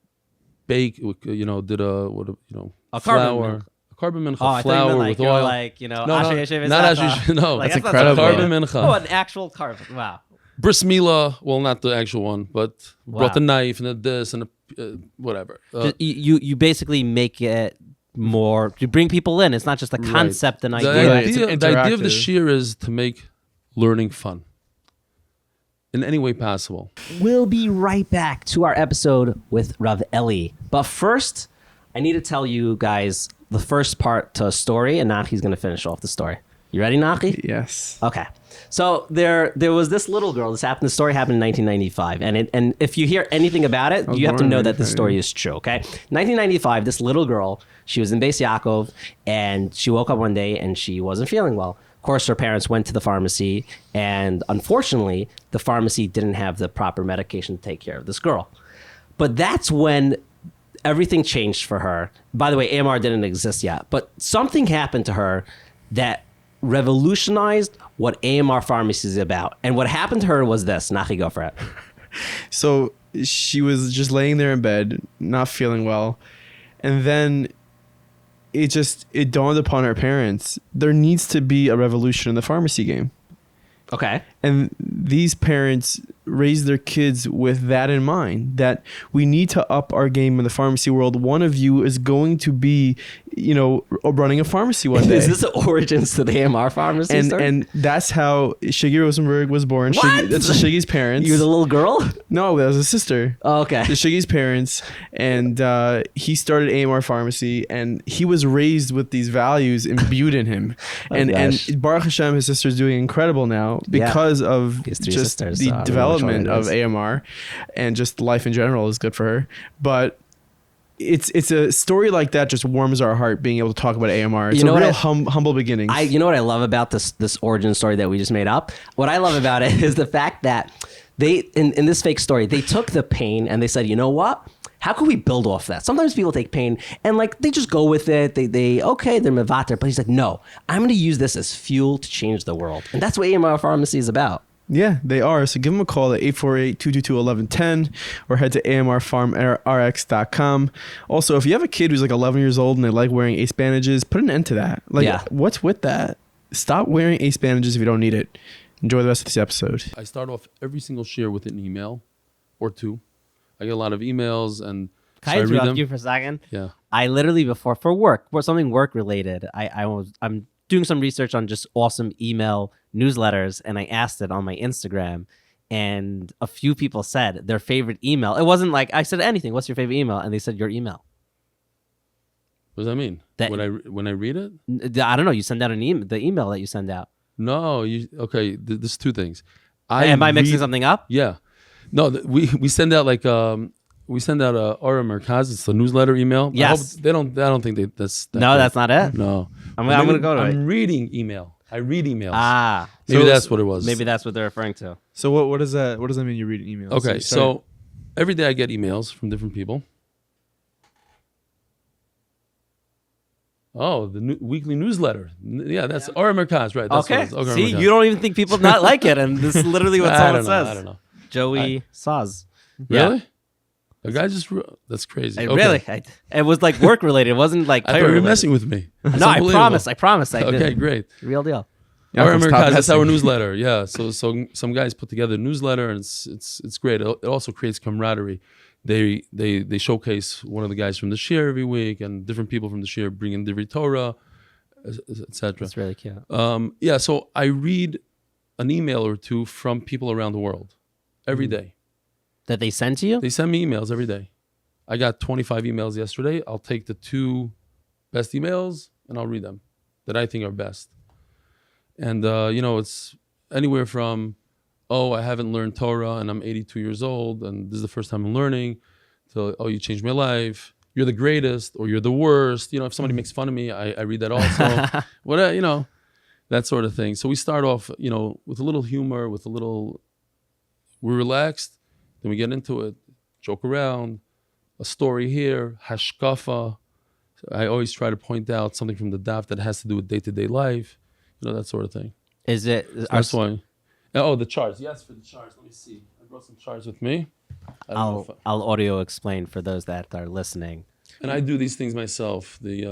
S3: baked. Did a flour. A carbon mincha, flour with oil. No,
S1: Like,
S3: that's incredible. Carbon mincha.
S1: Oh, an actual carbon. Wow.
S3: Bris milah. Well, not the actual one, but brought the knife and this and whatever.
S1: You basically make it more. You bring people in. It's not just a concept and idea.
S3: The idea of the shiur is to make learning fun in any way possible.
S1: We'll be right back to our episode with Rav Eli. But first, I need to tell you guys the first part to a story, and Nachi's going to finish off the story. You ready, Nachi?
S2: Yes.
S1: Okay. So there was this little girl. The story happened in 1995, and if you hear anything about it, you have to know that the story is true. Okay. 1995, this little girl, she was in Beis Yaakov, and she woke up one day and she wasn't feeling well. Of course, her parents went to the pharmacy, and unfortunately, the pharmacy didn't have the proper medication to take care of this girl. But that's when everything changed for her. By the way, AMR didn't exist yet, but something happened to her that revolutionized what AMR pharmacy is about. And what happened to her was this. Nachi, go for it.
S2: So she was just laying there in bed, not feeling well. And then it dawned upon her parents, there needs to be a revolution in the pharmacy game.
S1: Okay.
S2: And these parents raise their kids with that in mind, that we need to up our game in the pharmacy world. One of you is going to be, running a pharmacy one day.
S1: Is this origins to the AMR pharmacy?
S2: And that's how Shiggy Rosenberg was born.
S1: What?
S2: That's Shiggy's parents.
S1: You were the little girl?
S2: No, that was his sister.
S1: Oh, okay.
S2: The Shiggy's parents, and he started AMR Pharmacy, and he was raised with these values imbued in him. and Baruch Hashem, his sister's doing incredible now because of just the development of AMR, and just life in general is good for her. But it's a story like that just warms our heart, being able to talk about AMR. It's a real humble beginnings.
S1: You know what I love about this origin story that we just made up? What I love about it is the fact that they, in this fake story, they took the pain and they said, you know what? How can we build off that? Sometimes people take pain and they just go with it. They're mevater. But he's like, no, I'm going to use this as fuel to change the world. And that's what AMR Pharmacy is about.
S2: Yeah, they are. So give them a call at 848-222-1110 or head to amrpharmrx.com. Also, if you have a kid who's 11 years old and they like wearing ace bandages, put an end to that. What's with that? Stop wearing ace bandages if you don't need it. Enjoy the rest of this episode.
S3: I start off every single shiur with an email or two. I get a lot of emails, and
S1: Can I interrupt you for a second?
S3: Yeah.
S1: I literally before something work related, I'm doing some research on just awesome email newsletters, and I asked it on my Instagram, and a few people said their favorite email. It wasn't like I said anything. What's your favorite email? And they said your email.
S3: What does that mean? When I read it?
S1: I don't know. You send out an email. The email that you send out.
S3: No, okay. There's two things.
S1: Am I mixing something up?
S3: Yeah. No, we send out we send out a Ora Merkaz. It's the newsletter email.
S1: Yes.
S3: I don't think that's.
S1: That's not it.
S3: No.
S1: I'm gonna go to it.
S3: I'm reading email. I read emails.
S1: Maybe
S3: that's what it was.
S1: Maybe that's what they're referring to.
S2: So what does that mean? You read emails?
S3: Okay, so every day I get emails from different people. Oh, the weekly newsletter. Yeah, that's Ora Merkaz, right? That's
S1: okay. See, you don't even think people not like it, and this is literally what someone says.
S3: I don't know.
S1: Joey Saz.
S3: Really?
S1: Yeah.
S3: The guy that's crazy.
S1: Really? It was work related. It wasn't
S3: I thought you were messing with me.
S1: No, I promise. I did.
S3: Okay, great.
S1: Real deal.
S3: Ora Merkaz, that's our newsletter. Yeah. So some guys put together a newsletter, and it's great. It also creates camaraderie. They showcase one of the guys from the shiur every week, and different people from the shiur bring in the Torah, etc.
S1: That's really cute.
S3: Yeah. So I read an email or two from people around the world every day.
S1: That they send to you?
S3: They send me emails every day. I got 25 emails yesterday. I'll take the 2 best emails and I'll read them that I think are best. And, it's anywhere from, I haven't learned Torah and I'm 82 years old and this is the first time I'm learning, to, you changed my life. You're the greatest or you're the worst. If somebody makes fun of me, I read that also. That sort of thing. So we start off, with a little humor, we're relaxed. Then we get into it, joke around, a story here, hashkafa. I always try to point out something from the daf that has to do with day-to-day life, that sort of thing.
S1: Is it?
S3: That's why. Oh, the charts. Yes, for the charts. Let me see. I brought some charts with me.
S1: I'll audio explain for those that are listening.
S3: And I do these things myself. The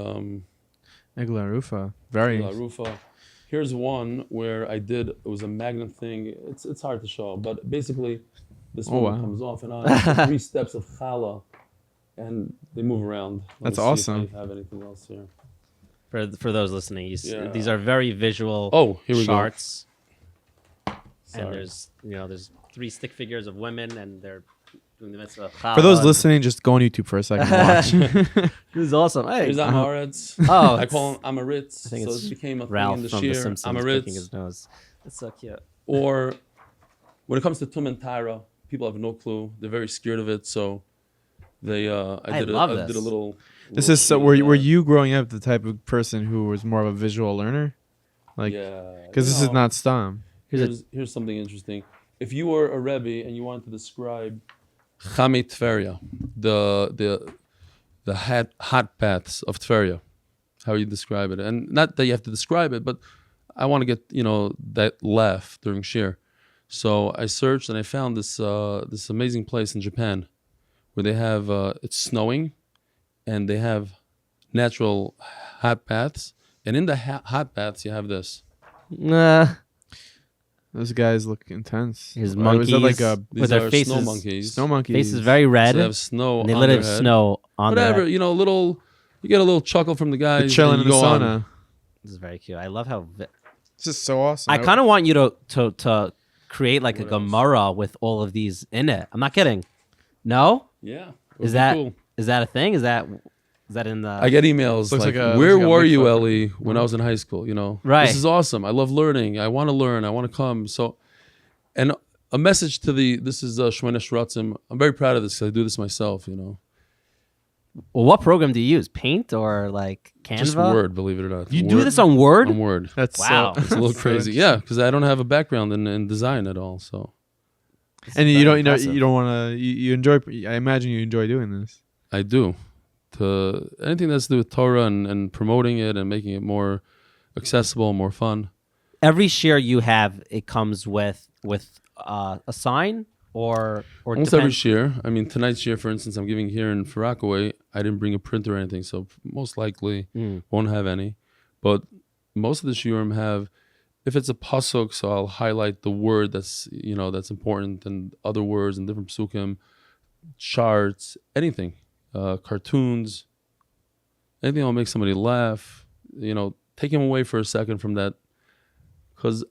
S2: Egla Rufa. Very.
S3: Egla Rufa. Here's one where it was a magnet thing. It's hard to show, but basically, this one comes off and on. 3 steps of challah, and they move around.
S2: That's awesome.
S3: If I have anything else here.
S1: For those listening, these are very visual
S3: here we
S1: charts.
S3: Go.
S1: And there's 3 stick figures of women, and they're doing the mitzvah.
S2: For those listening, just go on YouTube for a second and watch.
S1: This is awesome. Hey,
S3: here's Amaretz. I call him Amaretz. So it became a
S1: Ralph
S3: thing in the
S1: from
S3: shiur.
S1: The Simpsons picking his nose. That's so cute.
S3: Or when it comes to Tum and Tyra, people have no clue. They're very scared of it. So I did a little.
S2: This is so. Were you growing up the type of person who was more of a visual learner? Because this is not stam.
S3: Here's something interesting. If you were a rebbe and you wanted to describe Chamei Tveria, the hot paths of Tveria, how you describe it, and not that you have to describe it, but I want to get that laugh during shiur. So I searched and I found this amazing place in Japan where they have it's snowing, and they have natural hot baths, and in the hot baths you have this.
S2: Those guys look intense.
S1: His monkeys
S2: was that
S1: with their faces,
S3: snow monkeys.
S2: Snow monkeys.
S1: faces very red.
S3: So they have snow
S1: and they
S3: on
S1: let
S3: their
S1: have
S3: head.
S1: snow on
S3: Whatever,
S1: their head.
S3: You get a little chuckle from the guys.
S2: They're chilling in
S3: and
S2: the
S3: you go
S2: sauna.
S3: on.
S1: This is very cute. I love how.
S2: This is so awesome.
S1: I kind of want you to create like a Gemara with all of these in it. I'm not kidding. No?
S3: Yeah.
S1: Is that a thing? Is that in the?
S3: I get emails like,
S2: like
S3: where
S2: a
S3: were you,
S2: mix-up.
S3: Ellie, when I was in high school?
S1: Right.
S3: This is awesome. I love learning. I want to learn. I want to come. So, and a message to this is Shemona Shratzim. I'm very proud of this because I do this myself,
S1: Well, what program do you use? Paint or like Canva?
S3: Just Word, believe it or not.
S1: You do this on Word?
S3: On Word.
S2: That's
S1: Wow.
S3: It's a little crazy. Yeah, because I don't have a background in design at all. So.
S2: And you don't want to. You enjoy. I imagine you enjoy doing this.
S3: I do. Anything that's to do with Torah and promoting it and making it more accessible, more fun.
S1: Every share you have, it comes with a sign or
S3: almost every shiur. I mean, tonight's shiur, for instance, I'm giving here in Rockaway. I didn't bring a printer or anything, so most likely won't have any. But most of the shiurim have, if it's a pasuk, so I'll highlight the word that's that's important, and other words and different psukim, charts, anything. Cartoons, anything that will make somebody laugh, take him away for a second from that, because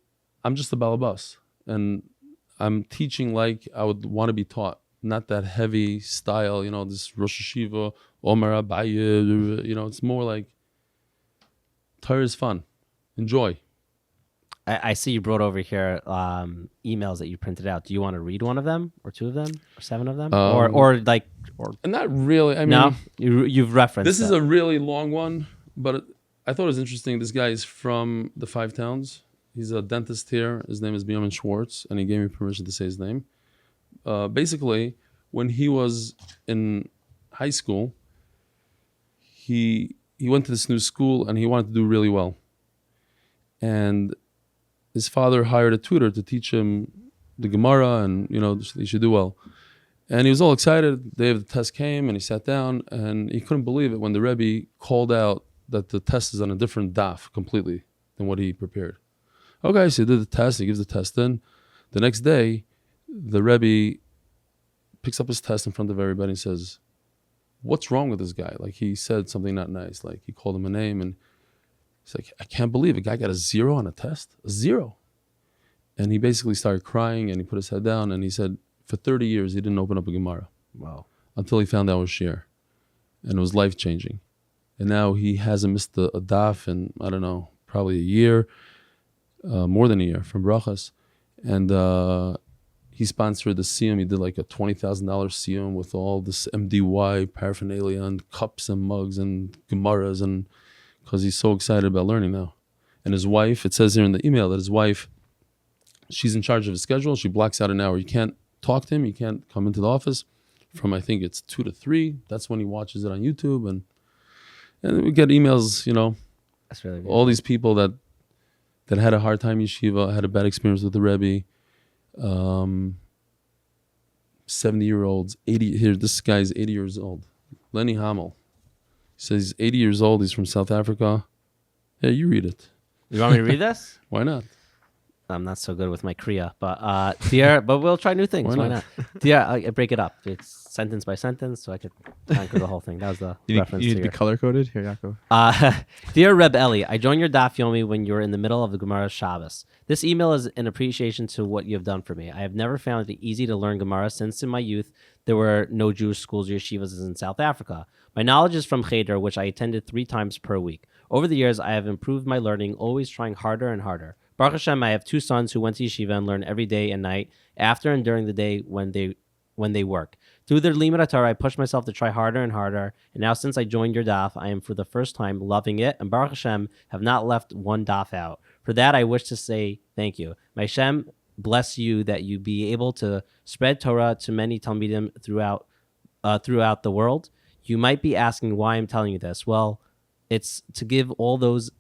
S3: I'm just a balabas and I'm teaching like I would want to be taught, not that heavy style, this Rosh Yeshiva, Omer Abaye, it's more like Torah is fun, enjoy.
S1: I see you brought over here emails that you printed out. Do you want to read one of them, or two of them, or seven of them, or
S3: not really? I mean,
S1: no, you've referenced.
S3: This is a really long one, but I thought it was interesting. This guy is from the Five Towns. He's a dentist here. His name is Bjorn Schwartz, and he gave me permission to say his name. Basically, when he was in high school, he went to this new school and he wanted to do really well, and his father hired a tutor to teach him the Gemara, and he should do well. And he was all excited. The day of the test came, and he sat down, and he couldn't believe it when the Rebbe called out that the test is on a different daf completely than what he prepared. Okay, so he did the test. He gives the test in. The next day, the Rebbe picks up his test in front of everybody and says, "What's wrong with this guy?" Like, he said something not nice. Like, he called him a name, and he's like, "I can't believe a guy got a 0 on a test, a 0." And he basically started crying, and he put his head down, and he said, for 30 years, he didn't open up a Gemara.
S1: Wow.
S3: Until he found out it was shiur. And it was life-changing. And now he hasn't missed a daf in, I don't know, probably a year, more than a year, from Brachas. And he sponsored the siyum. He did like a $20,000 siyum with all this MDY paraphernalia and cups and mugs and Gemaras, and because he's so excited about learning now. And his wife, it says here in the email that his wife, she's in charge of his schedule. She blocks out an hour. You can't talk to him. You can't come into the office from, I think it's 2 to 3. That's when he watches it on YouTube. And we get emails,
S1: That's really
S3: all these people that had a hard time in yeshiva, had a bad experience with the Rebbe, 70-year-olds, 80. Here, this guy's 80 years old. Lenny Hamel. He says he's 80 years old. He's from South Africa. Yeah, you read it.
S1: You want me to read this?
S3: Why not?
S1: I'm not so good with my Kriya, but dear, but we'll try new things. Why not? Dear, I break it up. It's sentence by sentence, so I could conquer the whole thing. That was the reference.
S2: You need to be color coded here, Yaakov.
S1: Dear Reb Eli, I joined your Daf Yomi when you were in the middle of the Gemara Shabbos. This email is an appreciation to what you have done for me. I have never found it easy to learn Gemara since in my youth there were no Jewish schools or yeshivas in South Africa. My knowledge is from Cheder, which I attended 3 times per week. Over the years, I have improved my learning, always trying harder and harder. Baruch Hashem, I have 2 sons who went to yeshiva and learn every day and night, after and during the day when they work. Through their limud Torah, I pushed myself to try harder and harder, and now since I joined your daf, I am for the first time loving it, and Baruch Hashem have not left one daf out. For that, I wish to say thank you. May Hashem bless you that you be able to spread Torah to many Talmidim throughout the world. You might be asking why I'm telling you this. Well, it's to give all those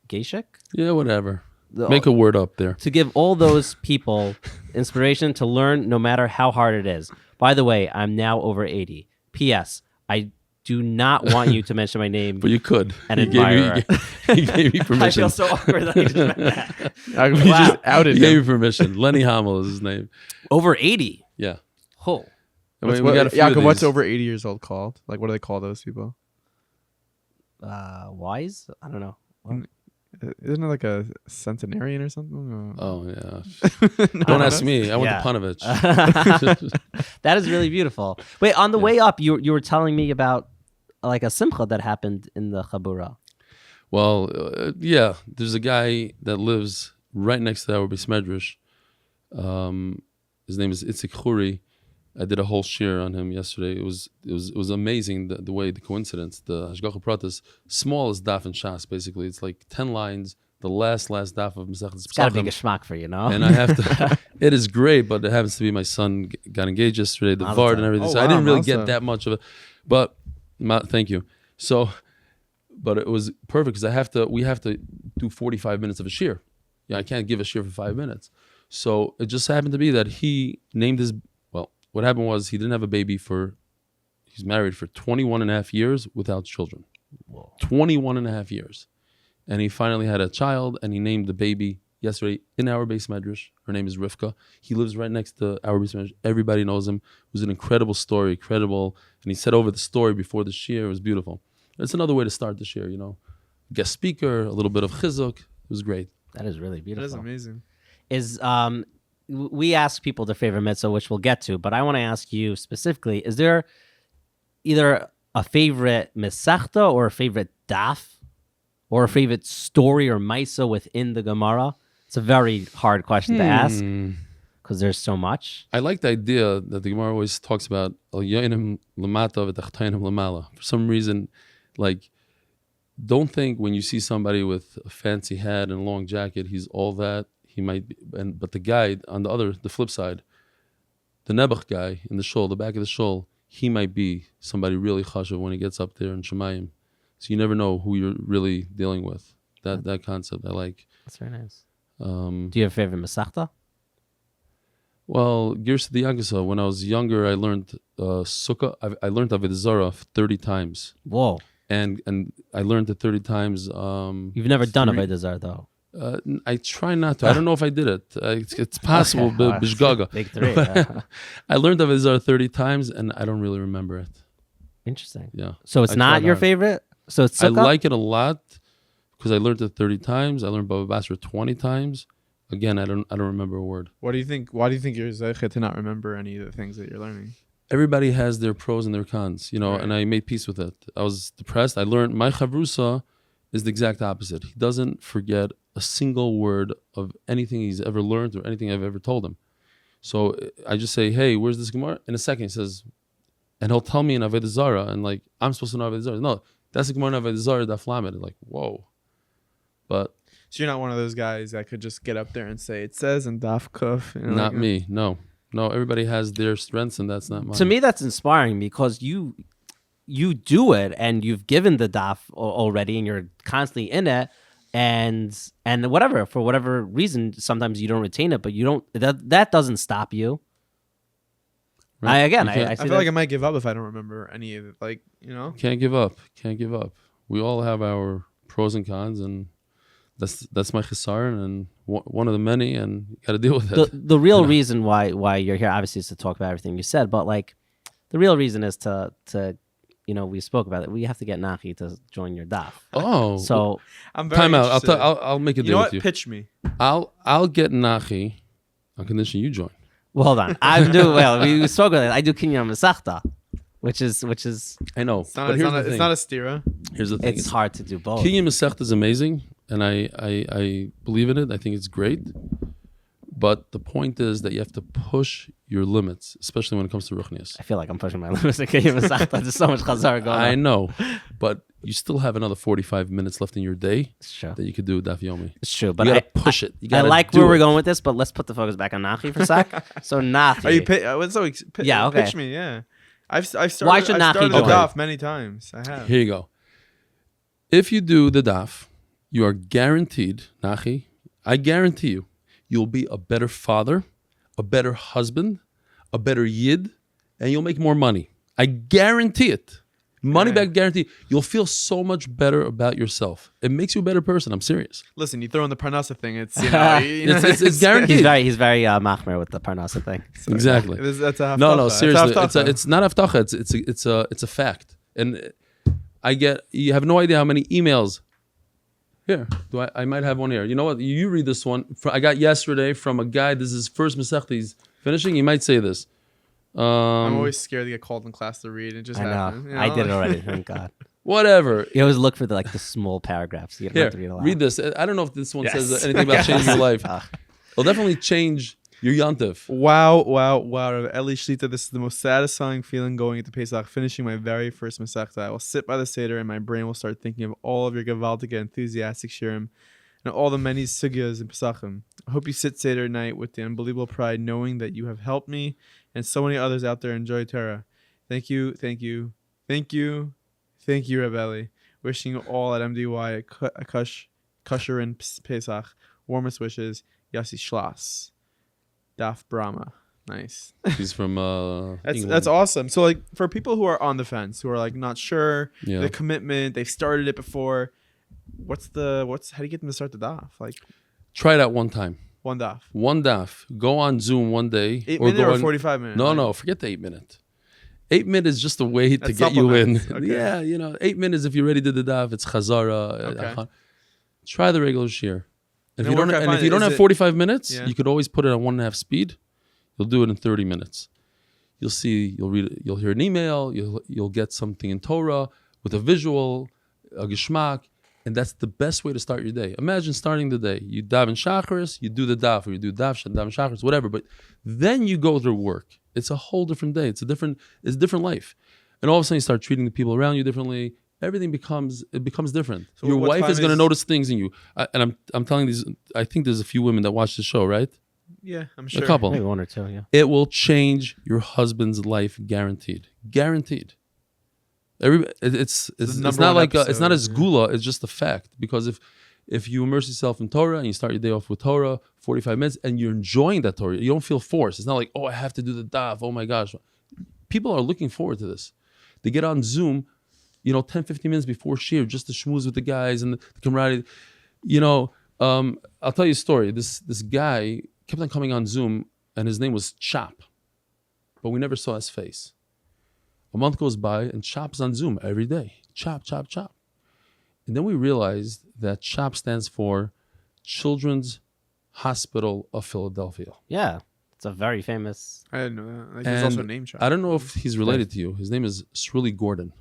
S1: Geishik?
S3: Yeah, whatever. Make a word up there.
S1: To give all those people inspiration to learn no matter how hard it is. By the way, I'm now over 80. P.S. I do not want you to mention my name.
S3: But you could.
S1: And
S3: He gave me permission.
S1: I feel so awkward that he just meant that.
S2: We just outed
S3: He gave
S2: him.
S3: me permission. Lenny Hamel is his name.
S1: Over 80.
S3: Yeah.
S1: Oh.
S3: I mean, we got a few of
S2: what's
S3: these.
S2: over 80 years old called? Like, what do they call those people?
S1: Wise? I don't know.
S2: Isn't it like a centenarian or something?
S3: Oh, yeah. Don't ask me. I went to Panovich.
S1: That is really beautiful. Wait, on the way up, you were telling me about like a simcha that happened in the Chabura.
S3: Well, there's a guy that lives right next to our Beis Medrash. His name is Itzik Khoury. I did a whole shiur on him yesterday. It was amazing the way, the coincidence. The Hashgacha Pratis, small as daf and shas, basically. It's like 10 lines, the last daf of Masechet Pesachim.
S1: It's got to be geschmack for you, no?
S3: And I have to, it is great, but it happens to be my son got engaged yesterday, the Vard and everything. So I didn't really get that much of it. But, thank you. So, but it was perfect because we have to do 45 minutes of a shiur. Yeah, I can't give a shiur for 5 minutes. So it just happened to be that he named his, what happened was he didn't have a baby he's married for 21 and a half years without children.
S1: Whoa.
S3: 21 and a half years. And he finally had a child and he named the baby yesterday in our Beis Medrash. Her name is Rivka. He lives right next to our Beis Medrash. Everybody knows him. It was an incredible story, incredible. And he said over the story before the shiur. It was beautiful. It's another way to start the shiur, Guest speaker, a little bit of chizuk. It was great.
S1: That is really beautiful.
S2: That is
S1: amazing. We ask people their favorite mitzvah, which we'll get to, but I want to ask you specifically, is there either a favorite mesachta or a favorite daf or a favorite story or maisa within the Gemara? It's a very hard question to ask because there's so much.
S3: I like the idea that the Gemara always talks about al yoinim lamata v'tachtainim lamala. For some reason, like, don't think when you see somebody with a fancy hat and a long jacket, he's all that. He might be, but the guy on the flip side, the Nebuch guy in the shul, the back of the shul, he might be somebody really chashuv when he gets up there in Shemayim. So you never know who you're really dealing with. That concept I like.
S1: That's very nice. Do you have a favorite masachta?
S3: Well, Girs the Yagasa, when I was younger, I learned Sukkah. I learned Avodah Zarah 30 times.
S1: Whoa.
S3: And I learned it 30 times.
S1: You've never done Avodah Zarah, though.
S3: I try not to. I don't know if I did it. It's possible, but bishgaga.
S1: Big three.
S3: I learned Avodah Zarah 30 times, and I don't really remember it.
S1: Interesting.
S3: Yeah.
S1: So it's not your favorite? So it's
S3: I
S1: sukkah?
S3: like it a lot because I learned it 30 times. I learned Baba Basra 20 times. Again, I don't remember a word.
S2: What do you think? Why do you think you're zeichet to not remember any of the things that you're learning?
S3: Everybody has their pros and their cons, right. And I made peace with it. I was depressed. I learned my chavrusa is the exact opposite. He doesn't forget a single word of anything he's ever learned or anything I've ever told him. So I just say, hey, where's this Gemara? In a second, he says, and he'll tell me in Avodah Zarah, and like, I'm supposed to know Avodah Zarah. No, that's the Gemara in Avodah Zarah, Daf Lamed. Like, whoa. But
S2: so you're not one of those guys that could just get up there and say, it says in Daf Kuf.
S3: Not me, no. No, everybody has their strengths, and that's not mine.
S1: To me, that's inspiring because you do it, and you've given the daf already, and you're constantly in it, and whatever, for whatever reason, sometimes you don't retain it, but you don't. That doesn't stop you.
S3: Right.
S2: I feel like I might give up if I don't remember any of it. Like,
S3: Can't give up. We all have our pros and cons, and that's my chisaron, and one of the many, and you got to deal with it.
S1: The real reason why you're here, obviously, is to talk about everything you said, but like, the real reason is to we spoke about it. We have to get Nachi to join your daf.
S3: Oh,
S2: so I'm very
S3: time out. I'll make a deal with you.
S2: Pitch me.
S3: I'll get Nachi on condition you join.
S1: Well, hold on. We spoke about it. I do Kinyan Masachta, which is.
S3: I know.
S2: It's not a stira.
S3: Here's the thing.
S1: It's hard to do both.
S3: Kinyan Masechta is amazing, and I believe in it. I think it's great. But the point is that you have to push your limits, especially when it comes to Ruchnias.
S1: I feel like I'm pushing my limits. There's so much chazar going on.
S3: I know, but you still have another 45 minutes left in your day
S1: that
S3: you could do Daf Yomi.
S1: It's true, but
S3: you gotta push it.
S1: I like where we're going with this, but let's put the focus back on Nachi for a sec. So Nachi.
S2: Are you
S1: yeah, okay.
S2: Pitch me, yeah. I've started
S1: Nachi
S2: the daf many times. I have.
S3: Here you go. If you do the daf, you are guaranteed, Nachi, I guarantee you'll be a better father, a better husband, a better yid, and you'll make more money. I guarantee it. Money back guarantee. You'll feel so much better about yourself. It makes you a better person. I'm serious.
S2: Listen, you throw in the parnassa thing. It's
S3: it's guaranteed.
S1: He's very machmer with the parnasa thing.
S3: Exactly.
S2: That's a
S3: no, seriously. It's not haftacha. It's a fact. And you have no idea how many emails. Here, I might have one here. You know what? You read this one. I got yesterday from a guy. This is his first Masechta he's finishing. He might say this.
S2: I'm always scared to get called in class to read. It just happens. You know?
S1: I did it already. Thank God.
S3: Whatever.
S1: You always look for the small paragraphs. You don't have to read a lot.
S3: Read this. I don't know if this one says anything about changing your life. It'll definitely change your yontif.
S2: Wow. Eli Shlita, this is the most satisfying feeling going into Pesach, finishing my very first Masechta. I will sit by the Seder and my brain will start thinking of all of your gewaltige, enthusiastic shiurim and all the many sugyas and Pesachim. I hope you sit Seder night with the unbelievable pride, knowing that you have helped me and so many others out there enjoy Torah. Thank you, Reb Eli. Wishing you all at MDY a kosher and Pesach. Warmest wishes, Yossi Schloss. Daf Brahma. Nice.
S3: He's from England.
S2: That's awesome. So like for people who are on the fence, who are like not sure, the commitment, they've started it before. How do you get them to start the daf? Like
S3: try it out one time.
S2: One daf.
S3: Go on Zoom one day.
S2: 8 minutes or 45 minutes?
S3: No, forget the 8 minute. 8 minutes is just a way to get you in. Okay. Yeah, 8 minutes if you already did the daf, it's chazara. Okay. Try the regular shiur. If you don't have 45 minutes, you could always put it on 1.5 speed. You'll do it in 30 minutes. You'll see, you'll read it, you'll hear an email, you'll get something in Torah with a visual, a geschmack. And that's the best way to start your day. Imagine starting the day. You daven shacharis, you do the daf, or you do daven shacharis, whatever. But then you go through work. It's a whole different day. It's a different life. And all of a sudden you start treating the people around you differently. Everything becomes different. So your wife is going to notice things in you. And I'm telling these, I think there's a few women that watch the show, right?
S2: Yeah, I'm sure.
S3: A couple.
S1: Maybe one or two, yeah.
S3: It will change your husband's life, guaranteed. Guaranteed. It's not like it's not a sgula. It's just a fact. Because if you immerse yourself in Torah and you start your day off with Torah, 45 minutes, and you're enjoying that Torah, you don't feel forced. It's not like, I have to do the daf. Oh my gosh, people are looking forward to this. They get on Zoom, 10, 15 minutes before shiur just to schmooze with the guys and the camaraderie. I'll tell you a story. This guy kept on coming on Zoom, and his name was Chop, but we never saw his face. A month goes by, and Chop's on Zoom every day. Chop. And then we realized that Chop stands for Children's Hospital of Philadelphia.
S1: Yeah, it's a very famous.
S2: I didn't know that. Like, he's also named Chop.
S3: I don't know if he's related to you. His name is Srili Gordon.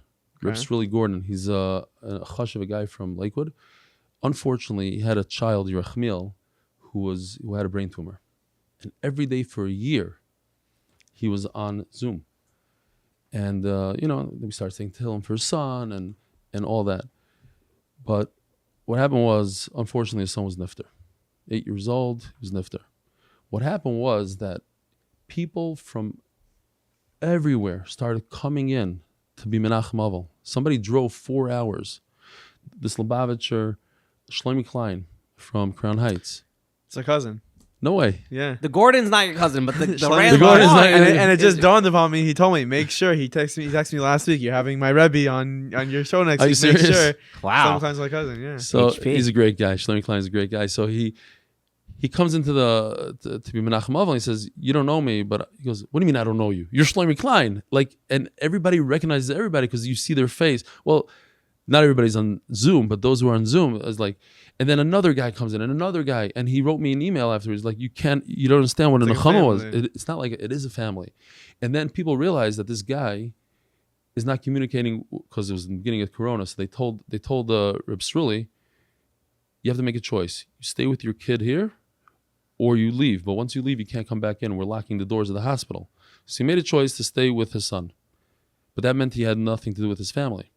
S3: Reb Srili Gordon. He's a chashuv, a guy from Lakewood. Unfortunately, he had a child, Yerachmiel, who had a brain tumor. And every day for a year, he was on Zoom. And, we started saying Tehillim for his son and all that. But what happened was, unfortunately, his son was nifter. 8 years old, he was nifter. What happened was that people from everywhere started coming in to be Menachem Avel. Somebody drove 4 hours. This Lubavitcher, Shlomi Klein from Crown Heights.
S2: It's a cousin.
S3: No way.
S2: Yeah.
S1: The Gordon's not your cousin, but the
S2: Gordon's not. And it just dawned upon me. He told me, make sure. He texted me last week. You're having my Rebbe on your show next week.
S3: Make sure.
S1: Wow.
S2: Sometimes my cousin. Yeah.
S3: So
S1: HP.
S3: He's a great guy. Shlomi Klein is a great guy. So he comes into to be Menachem Avel and he says, "You don't know me," but he goes, "What do you mean I don't know you? You're Shlomi Klein." And everybody recognizes everybody because you see their face. Well, not everybody's on Zoom, but those who are on Zoom is like. And then another guy comes in, and another guy, and he wrote me an email afterwards, like, you don't understand what a nechama was. It's not like it is a family. And then people realized that this guy is not communicating because it was in the beginning of Corona. So they told Reb Srili, you have to make a choice. You stay with your kid here, or you leave. But once you leave, you can't come back in. We're locking the doors of the hospital. So he made a choice to stay with his son. But that meant he had nothing to do with his family.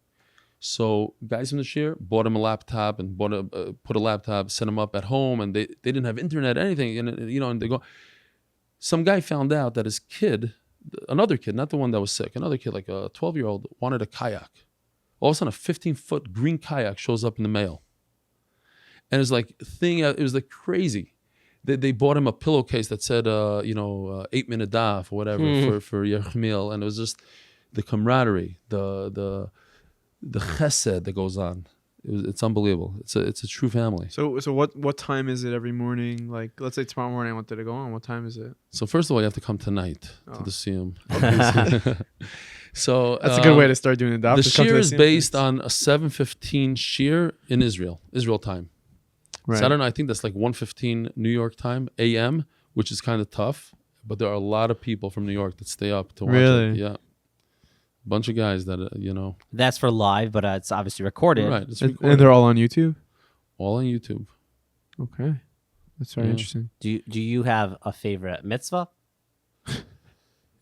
S3: So guys from the shiur bought him a laptop and put a laptop, set him up at home, and they didn't have internet, anything, and they go. Some guy found out that his kid, another kid, not the one that was sick, another kid, like a 12-year-old, wanted a kayak. All of a sudden, a 15-foot green kayak shows up in the mail, and it was like crazy. They bought him a pillowcase that said 8-minute daf or whatever for Yerachmiel, and it was just the camaraderie, the the chesed that goes on. It's unbelievable. It's a true family.
S2: So what time is it every morning? Like, let's say tomorrow morning I wanted to go on. What time is it?
S3: So first of all, you have to come tonight to the siyum. So
S2: that's a good way to start doing the daf.
S3: The shiur is based on a 7:15 shiur in Israel time. Right. So I don't know. I think that's like 1:15 New York time, a.m., which is kind of tough. But there are a lot of people from New York that stay up to watch it. Yeah. Bunch of guys that,
S1: That's for live, but it's obviously recorded.
S3: Right. It's recorded.
S2: And they're all on YouTube?
S3: All on YouTube.
S2: Okay. That's very interesting.
S1: Do you have a favorite mitzvah?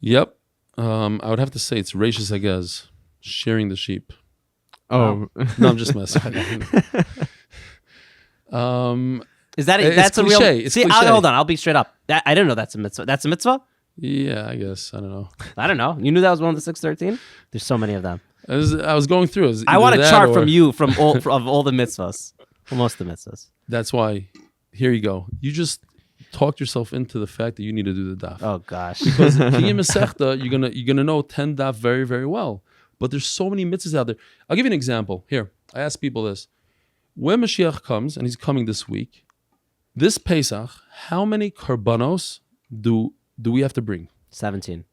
S3: Yep. I would have to say it's Reishis Hagez, shearing the sheep.
S2: Oh.
S3: No, I'm just messing.
S1: Is that that's a real? See, hold on. I'll be straight up. I didn't know that's a mitzvah. That's a mitzvah.
S3: Yeah, I guess. I don't know.
S1: I don't know. You knew that was one of the 613? There's so many of them.
S3: I was going through.
S1: I want a chart from you of all the mitzvahs. Well, most of the mitzvahs.
S3: That's why. Here you go. You just talked yourself into the fact that you need to do the daf.
S1: Oh gosh.
S3: Because Kiyum Masechta, you're gonna know 10 daf very, very well. But there's so many mitzvahs out there. I'll give you an example. Here, I ask people this: when Mashiach comes, and he's coming this week, this Pesach, how many karbanos do we have to bring?
S1: 17.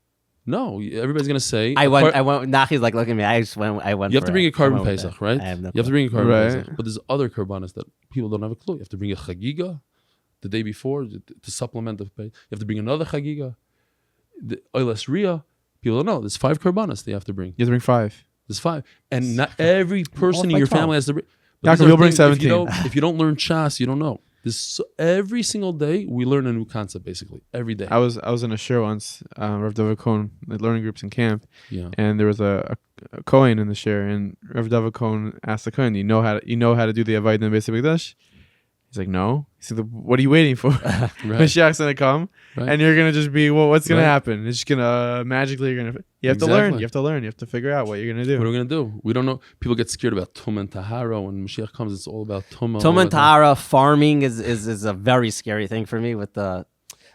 S3: No, everybody's gonna say.
S1: I went. Nachi's like, look at me. I went.
S3: You have to bring a carbon Pesach, right?
S1: I have no
S3: you have to bring a carbon
S2: right.
S3: Pesach, but there's other karbanos that people don't have a clue. You have to bring a chagiga the day before to supplement the pay. You have to bring another chagiga. The Oiles Ria, people don't know. There's 5 karbanos they have to bring.
S2: You have to bring 5.
S3: There's 5, and not every person in your family has to bring.
S2: Yaakov, you'll bring 17.
S3: If you don't learn Chas, you don't know. Every single day we learn a new concept. Basically, every day.
S2: I was in a shiur once, Rav David Cohen, at learning groups in camp, and there was a Kohen in the shiur, and Rav David Cohen asked the Kohen, "You know how to do the Avodah in Beis Hamikdash?" He's like, "No." He said, "What are you waiting for? Mashiach's gonna come, and you're gonna just be what's gonna happen? It's just gonna magically you have to learn. You have to learn. You have to figure out what you're gonna do.
S3: What are we gonna do? We don't know. People get scared about Tum and Tahara. When Mashiach comes, it's all about Tum.
S1: Tum and Tahara. Farming is a very scary thing for me with the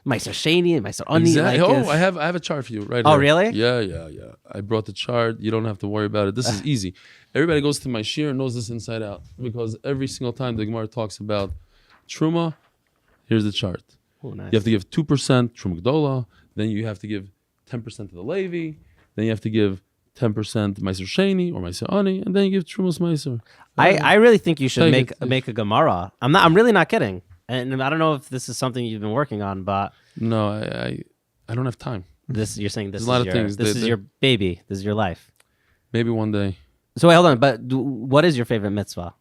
S1: Meiser Sheni and Meiser Ani.
S3: Exactly. I have a chart for you right here.
S1: Oh, really?
S3: Yeah. I brought the chart. You don't have to worry about it. This is easy. Everybody goes to my shiur and knows this inside out because every single time the Gemara talks about Truma, here's the chart.
S1: Oh, nice.
S3: You have to give 2% Truma Gdola. Then you have to give 10% to the Levi. Then you have to give 10% Meiser Sheni or Meiser Ani, and then you give Trumas Meiser.
S1: I really think you should make a Gemara. I'm really not kidding. And I don't know if this is something you've been working on, but
S3: no, I don't have time.
S1: You're saying this
S3: is a lot of things.
S1: This is your baby. This is your life.
S3: Maybe one day.
S1: So wait, hold on. But what is your favorite mitzvah?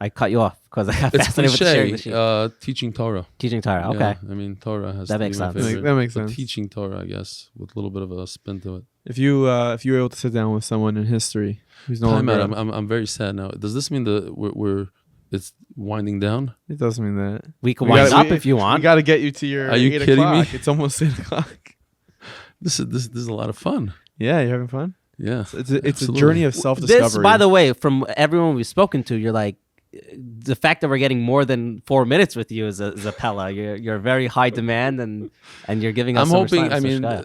S1: I cut you off because I got fascinated with sharing the sheep.
S3: Teaching Torah.
S1: Teaching Torah. Okay.
S3: Yeah, I mean, Torah has
S1: that makes sense.
S2: That makes sense.
S3: Teaching Torah, I guess, with a little bit of a spin to it.
S2: If you were able to sit down with someone in history who's no longer,
S3: I'm very sad now. Does this mean that it's winding down?
S2: It doesn't mean that.
S1: We can wind up if you want.
S2: We got to get you to your.
S3: Are you
S2: 8
S3: kidding
S2: o'clock.
S3: me?
S2: It's almost 8 o'clock.
S3: This is a lot of fun.
S2: Yeah, you're having fun.
S3: Yeah,
S2: it's a journey of self-discovery.
S1: This, by the way, from everyone we've spoken to, you're like, the fact that we're getting more than 4 minutes with you is a pella. You're very high demand, and you're giving us.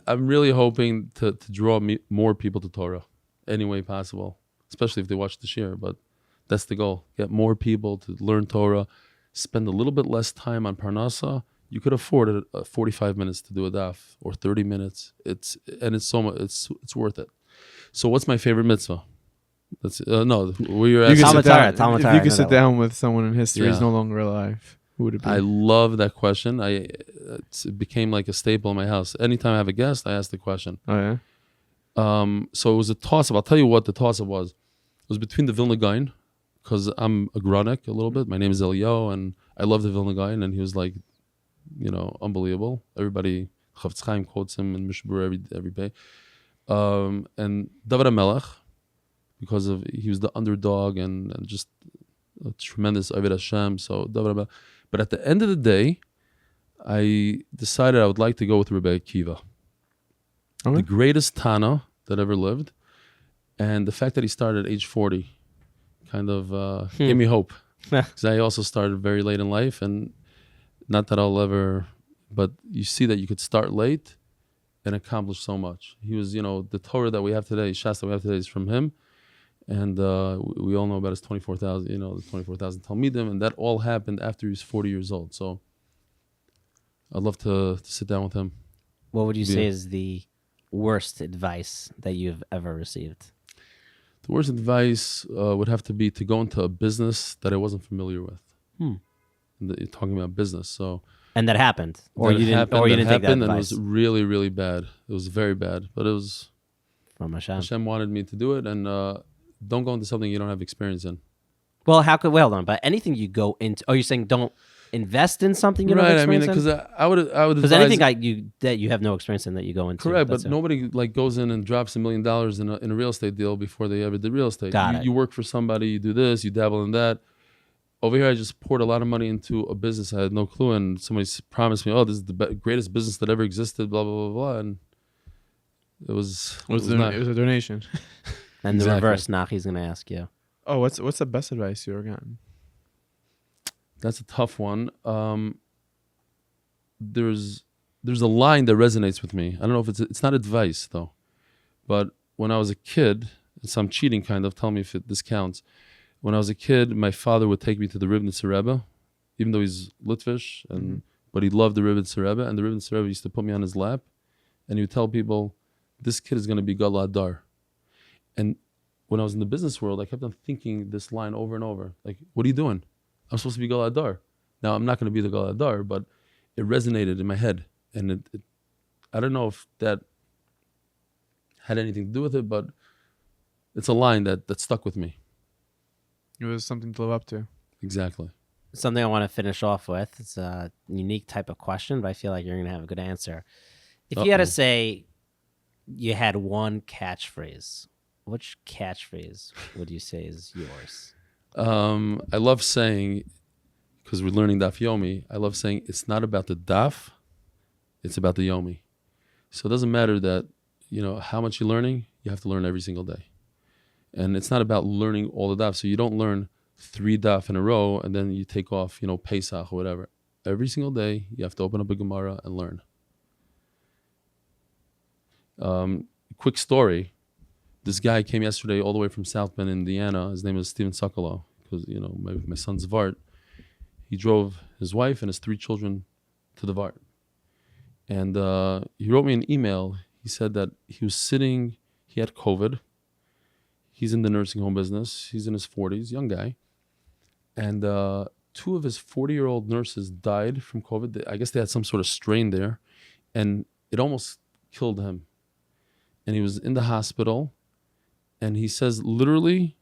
S3: I'm really hoping to draw more people to Torah, any way possible, especially if they watch the shiur. But that's the goal: get more people to learn Torah, spend a little bit less time on Parnasa. You could afford it 45 minutes to do a daf or 30 minutes. It's so much. It's worth it. So, what's my favorite mitzvah? That's were you asking?
S2: If you could sit down with someone in history who's no longer alive, who would it be?
S3: I love that question. It became like a staple in my house. Anytime I have a guest, I ask the question.
S2: Oh yeah.
S3: So it was a toss-up. I'll tell you what the toss-up was. It was between the Vilna Gaon, because I'm a Gronik a little bit. My name is Elio, and I love the Vilna Gaon, and he was like, unbelievable. Everybody, Chafetz Chaim quotes him in Mishbur every day. And David HaMelech, because he was the underdog and just a tremendous Avodah Hashem. So David HaMelech. But at the end of the day, I decided I would like to go with Rebbe Akiva, the greatest Tana that ever lived, and the fact that he started at age 40 kind of gave me hope, because I also started very late in life, and not that I'll ever, but you see that you could start late and accomplish so much. He was, the Torah that we have today, Shas that we have today is from him, And we all know about his 24,000, the 24,000 Talmidim, and that all happened after he was 40 years old. So I'd love to sit down with him.
S1: What would you say is the worst advice that you've ever received?
S3: The worst advice would have to be to go into a business that I wasn't familiar with. You're talking about business, so.
S1: And that happened, or you didn't take that advice.
S3: And it was really, really bad. It was very bad, but it was
S1: from Hashem.
S3: Hashem wanted me to do it, and don't go into something you don't have experience in.
S1: Well, well done. But anything you go into, you're saying don't invest in something you don't have experience in?
S3: Right, because I would
S1: because anything that you have no experience in that you go into.
S3: Correct, but nobody goes in and drops $1 million in a real estate deal before they ever did real estate. You work for somebody, you do this, you dabble in that. Over here, I just poured a lot of money into a business I had no clue, and somebody promised me, "Oh, this is the greatest business that ever existed." Blah blah blah blah, and it was
S2: a donation.
S1: And the reverse, Nachi's going to ask you.
S2: Oh, what's the best advice you ever gotten?
S3: That's a tough one. There's a line that resonates with me. I don't know if it's not advice though, but when I was a kid, I'm cheating kind of. Tell me if this counts. When I was a kid, my father would take me to the Ribnitzer Rebbe, even though he's Litvish, but he loved the Ribnitzer Rebbe, and the Ribnitzer Rebbe used to put me on his lap, and he would tell people, "This kid is going to be Gadol Adar." And when I was in the business world, I kept on thinking this line over and over. Like, what are you doing? I'm supposed to be Gadol Adar. Now, I'm not going to be the Gadol Adar, but it resonated in my head. And I don't know if that had anything to do with it, but it's a line that stuck with me.
S2: It was something to live up to.
S3: Exactly.
S1: Something I want to finish off with. It's a unique type of question, but I feel like you're going to have a good answer. If you had to say you had one catchphrase, which catchphrase would you say is yours?
S3: I love saying, because we're learning Daf Yomi, I love saying it's not about the Daf, it's about the Yomi. So it doesn't matter that, how much you're learning, you have to learn every single day. And it's not about learning all the Daf. So you don't learn 3 Daf in a row and then you take off, Pesach or whatever. Every single day, you have to open up a Gemara and learn. Quick story. This guy came yesterday all the way from South Bend, Indiana. His name is Steven Sokolow, because, my son's Vart. He drove his wife and his 3 children to the Vart. And he wrote me an email. He said that he had COVID. He's in the nursing home business. He's in his 40s, young guy. And 2 of his 40-year-old nurses died from COVID. I guess they had some sort of strain there. And it almost killed him. And he was in the hospital. And he says, literally,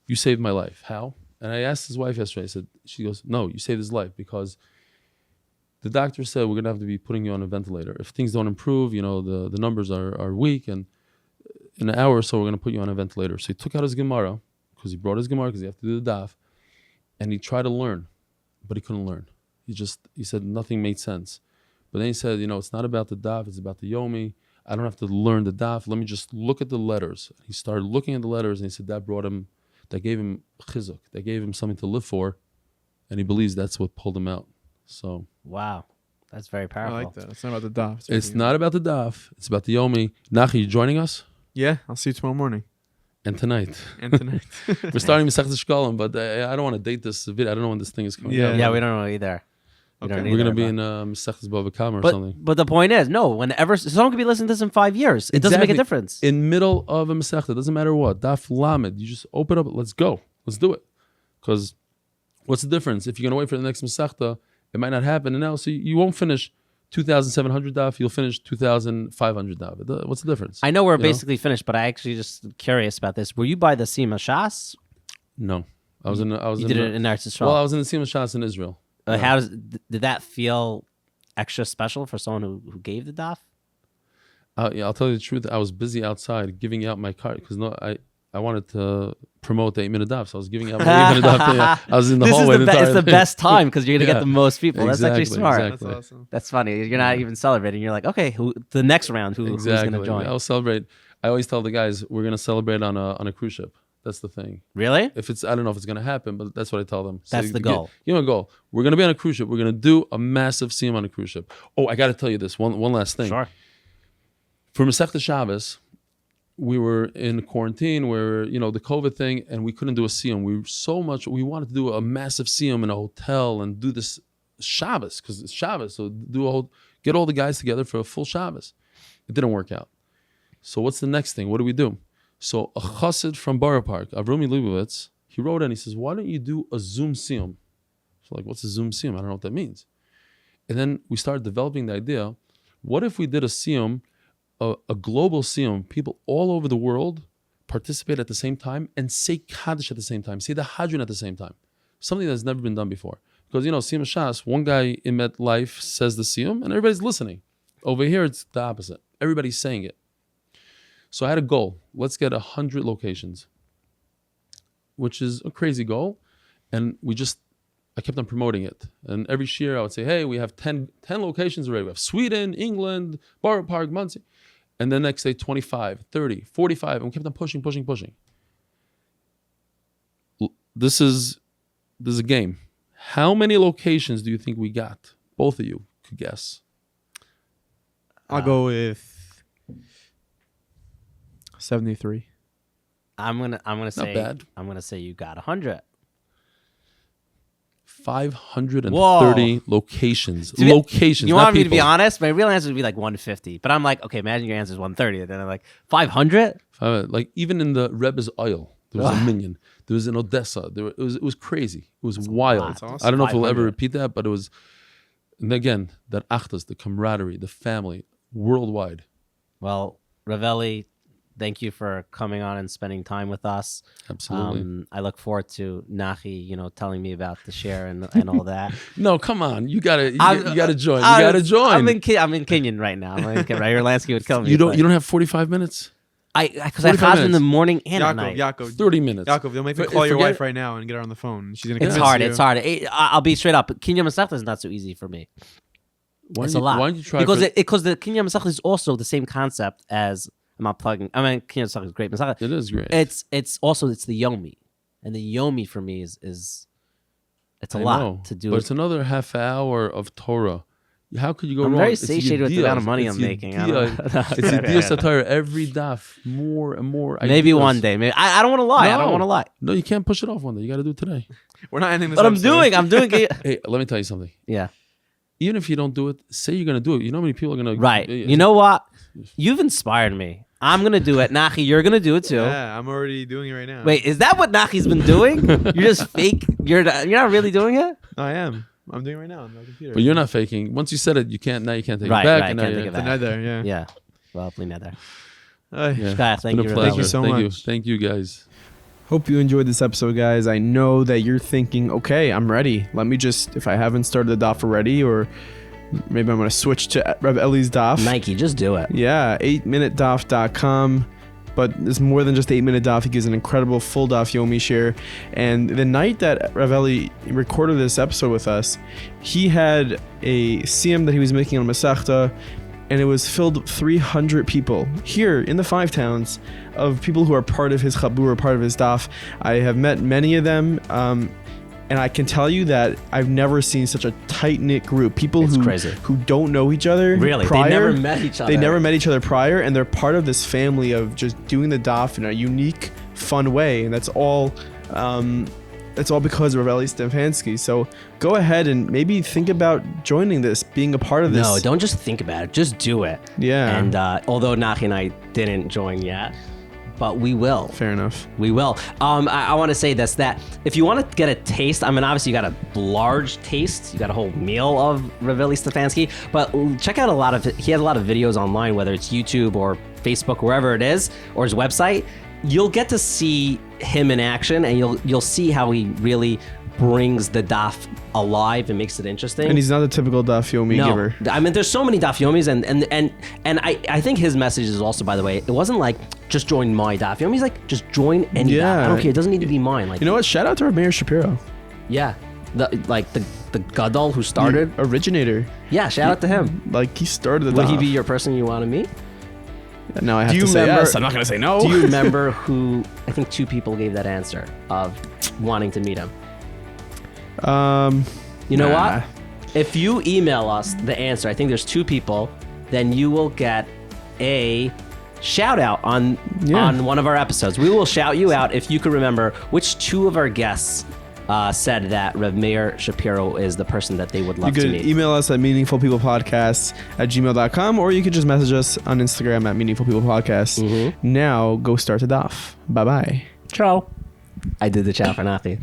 S3: you saved my life. How? And I asked his wife yesterday. She goes, no, you saved his life because the doctor said we're going to have to be putting you on a ventilator. If things don't improve, the numbers are weak. And in an hour or so, we're going to put you on a ventilator. So he took out his Gemara, because he brought his Gemara, because he have to do the Daf. And he tried to learn, but he couldn't learn. He said nothing made sense. But then he said, it's not about the Daf, it's about the Yomi. I don't have to learn the Daf. Let me just look at the letters. He started looking at the letters, and he said that gave him chizuk. That gave him something to live for, and he believes that's what pulled him out. So
S1: wow, that's very powerful.
S2: I like that. It's not about the Daf.
S3: It's not about the Daf. It's about the Yomi. Nachi, you joining us?
S2: Yeah, I'll see you tomorrow morning.
S3: And tonight.
S2: We're
S3: starting Masechtas Shkalim, but I don't want to date this video. I don't know when this thing is coming out.
S1: Yeah, we don't know either.
S3: Okay. We're going to be in Masechtas Bava Kama or something.
S1: But the point is, whenever someone could be listening to this in 5 years, it doesn't make a difference.
S3: In middle of a Masechta, it doesn't matter what. Daf Lamed, you just open up, let's go. Let's do it. Because what's the difference? If you're going to wait for the next Masechta, it might not happen. And now, so you won't finish 2,700 daf, you'll finish 2,500 daf. What's the difference?
S1: I know we're basically finished, but I actually just curious about this. Were you by the Sima Shas?
S3: No. I was
S1: in
S3: the
S1: Eretz Yisrael.
S3: Well, I was in the Sima Shas in Israel.
S1: Did that feel extra special for someone who gave the daf?
S3: I'll tell you the truth. I was busy outside giving out my card because I wanted to promote the 8-minute daf, so I was giving out my 8-minute daf. I was in the hallway.
S1: It's the best time because you're going to get the most people.
S3: Exactly,
S1: that's actually smart.
S3: Exactly.
S2: That's awesome.
S1: That's funny. You're not even celebrating. You're like, okay, the next round, who's going to join?
S3: I'll celebrate. I always tell the guys we're going to celebrate on a cruise ship. That's the thing.
S1: Really?
S3: I don't know if it's going to happen, but that's what I tell them. So
S1: that's the goal.
S3: You know, a goal. We're going to be on a cruise ship. We're going to do a massive siyum on a cruise ship. Oh, I got to tell you this one last thing.
S1: Sure.
S3: For Masechta Shabbos, we were in quarantine where, the COVID thing, and we couldn't do a siyum. We wanted to do a massive siyum in a hotel and do this Shabbos, because it's Shabbos. So get all the guys together for a full Shabbos. It didn't work out. So what's the next thing? What do we do? So a chassid from Borough Park, Avrami Leibovitz, he wrote in, he says, why don't you do a Zoom siyum? So what's a Zoom siyum? I don't know what that means. And then we started developing the idea, what if we did a siyum, a global siyum, people all over the world participate at the same time and say Kaddish at the same time, say the Hadron at the same time. Something that's never been done before. Because, siyum Shas, one guy in MetLife says the siyum and everybody's listening. Over here, it's the opposite. Everybody's saying it. So I had a goal. Let's get 100 locations, which is a crazy goal. And I kept on promoting it. And every year I would say, hey, we have 10 locations already. We have Sweden, England, Borough Park, Muncie. And then next day, 25, 30, 45. And we kept on pushing. This is a game. How many locations do you think we got? Both of you could guess.
S2: I'll go with 73.
S1: I'm gonna say
S3: bad.
S1: I'm gonna say you got 100.
S3: 530 locations. Locations.
S1: You want me to be honest? My real answer would be like 150. But I'm like, okay, imagine your answer is 130. And then I'm like, 500?
S3: Like even in the Rebbe's oil, there was a million. There was in Odessa. It was crazy. It was wild.
S2: Awesome.
S3: I don't know if we'll ever repeat that, but it was. And again, that achdas, the camaraderie, the family, worldwide.
S1: Well, Ravelli, thank you for coming on and spending time with us.
S3: Absolutely.
S1: I look forward to Nachi, telling me about the share and all that.
S3: No, come on. You gotta join. You gotta join.
S1: I'm in Kenyan right now. Right? Lansky would kill me.
S3: You don't have 45 minutes?
S1: Because I have in the morning and at night.
S2: Yaakov,
S3: 30 minutes.
S2: Yaakov, you'll make me call your wife right now and get her on the phone. She's gonna.
S1: It's hard. I'll be straight up. Kinyam Masechta is not so easy for me. It's a lot.
S3: Why don't you try?
S1: Because the Kinyam Masechta is also the same concept as. I'm not plugging. I mean, Kinyam Masechta is great. Masechta.
S3: It is great.
S1: It's the Yomi, and the Yomi for me is it's a lot to do.
S3: But it's another half hour of Torah. How could you go wrong?
S1: I'm very satiated with the amount of money I'm making.
S3: It's a dia satire every daf, more and more.
S1: Maybe one day. Maybe I don't want to lie.
S3: No.
S1: I don't want to lie.
S3: No, you can't push it off one day. You got to do it today.
S2: We're not ending this.
S1: But
S2: episode.
S1: I'm doing it.
S3: Hey, let me tell you something.
S1: Yeah.
S3: Even if you don't do it, say you're gonna do it. You know how many people are gonna.
S1: Right. You know what? You've inspired me. I'm gonna do it. Nachi, you're gonna do it too.
S2: Yeah, I'm already doing it right now.
S1: Wait, is that what Nachi's been doing? You're just fake. You're not really doing it.
S2: No, I am. I'm doing it right now on my computer.
S3: But you're not faking. Once you said it, you can't. Now you can't take
S1: Right,
S3: it back.
S1: right,
S3: And
S1: can't take it back.
S2: Nether, yeah.
S1: Yeah. Well, please nether.
S3: Yeah.
S1: Thank you.
S2: Thank you so much.
S3: Thank you, guys.
S2: Hope you enjoyed this episode, guys. I know that you're thinking, okay, I'm ready. Let me just, if I haven't started the daf already, or maybe I'm going to switch to Reb Eli's daf.
S1: Nike, just do it.
S2: Yeah, 8minutedaf.com. But it's more than just 8-minute daf. He gives an incredible full daf Yomi share. And the night that Reb Eli recorded this episode with us, he had a siyum that he was making on Masechta, and it was filled with 300 people here in the 5 towns of people who are part of his chabur, part of his daf. I have met many of them, and I can tell you that I've never seen such a tight-knit group. People who don't know each other
S1: Really?
S2: prior.
S1: They never met each other.
S2: They never met each other prior, and they're part of this family of just doing the daf in a unique, fun way, and that's all because of Eli Stefansky. So go ahead and maybe think about joining this, being a part of this.
S1: No, don't just think about it. Just do it.
S2: Yeah.
S1: And although Nachi and I didn't join yet, but we will.
S2: Fair enough.
S1: We will. I want to say this, that if you want to get a taste, I mean, obviously you got a large taste. You got a whole meal of Ravili Stefansky, but check out he has a lot of videos online, whether it's YouTube or Facebook, wherever it is, or his website. You'll get to see him in action, and you'll see how he really brings the daf alive and makes it interesting.
S2: And he's not a typical daf yomi giver.
S1: I mean, there's so many daf yomis, and I think his message is also, by the way, it wasn't like just join my daf yomi. He's like, just join any daf. I don't care. It doesn't need to be mine. Like,
S2: you know what? Shout out to our Mayor Shapiro.
S1: Yeah, the gadol who started,
S2: the originator.
S1: Yeah, shout out to him.
S2: Like, he started the
S1: Would
S2: daf.
S1: he be your person you want to meet?
S2: No, I have to say yes. I'm not going to say no.
S1: Do you remember who? I think 2 people gave that answer of wanting to meet him. You know what? If you email us the answer, I think there's 2 people, then you will get a shout out on one of our episodes. We will shout you out if you can remember which two of our guests said that Rev Meir Shapiro is the person that they would love to meet.
S2: You could email us at meaningfulpeoplepodcasts@gmail.com, or you could just message us on Instagram at meaningfulpeoplepodcast. Now go start the daf. Bye bye.
S1: Ciao. I did the ciao for Nafi.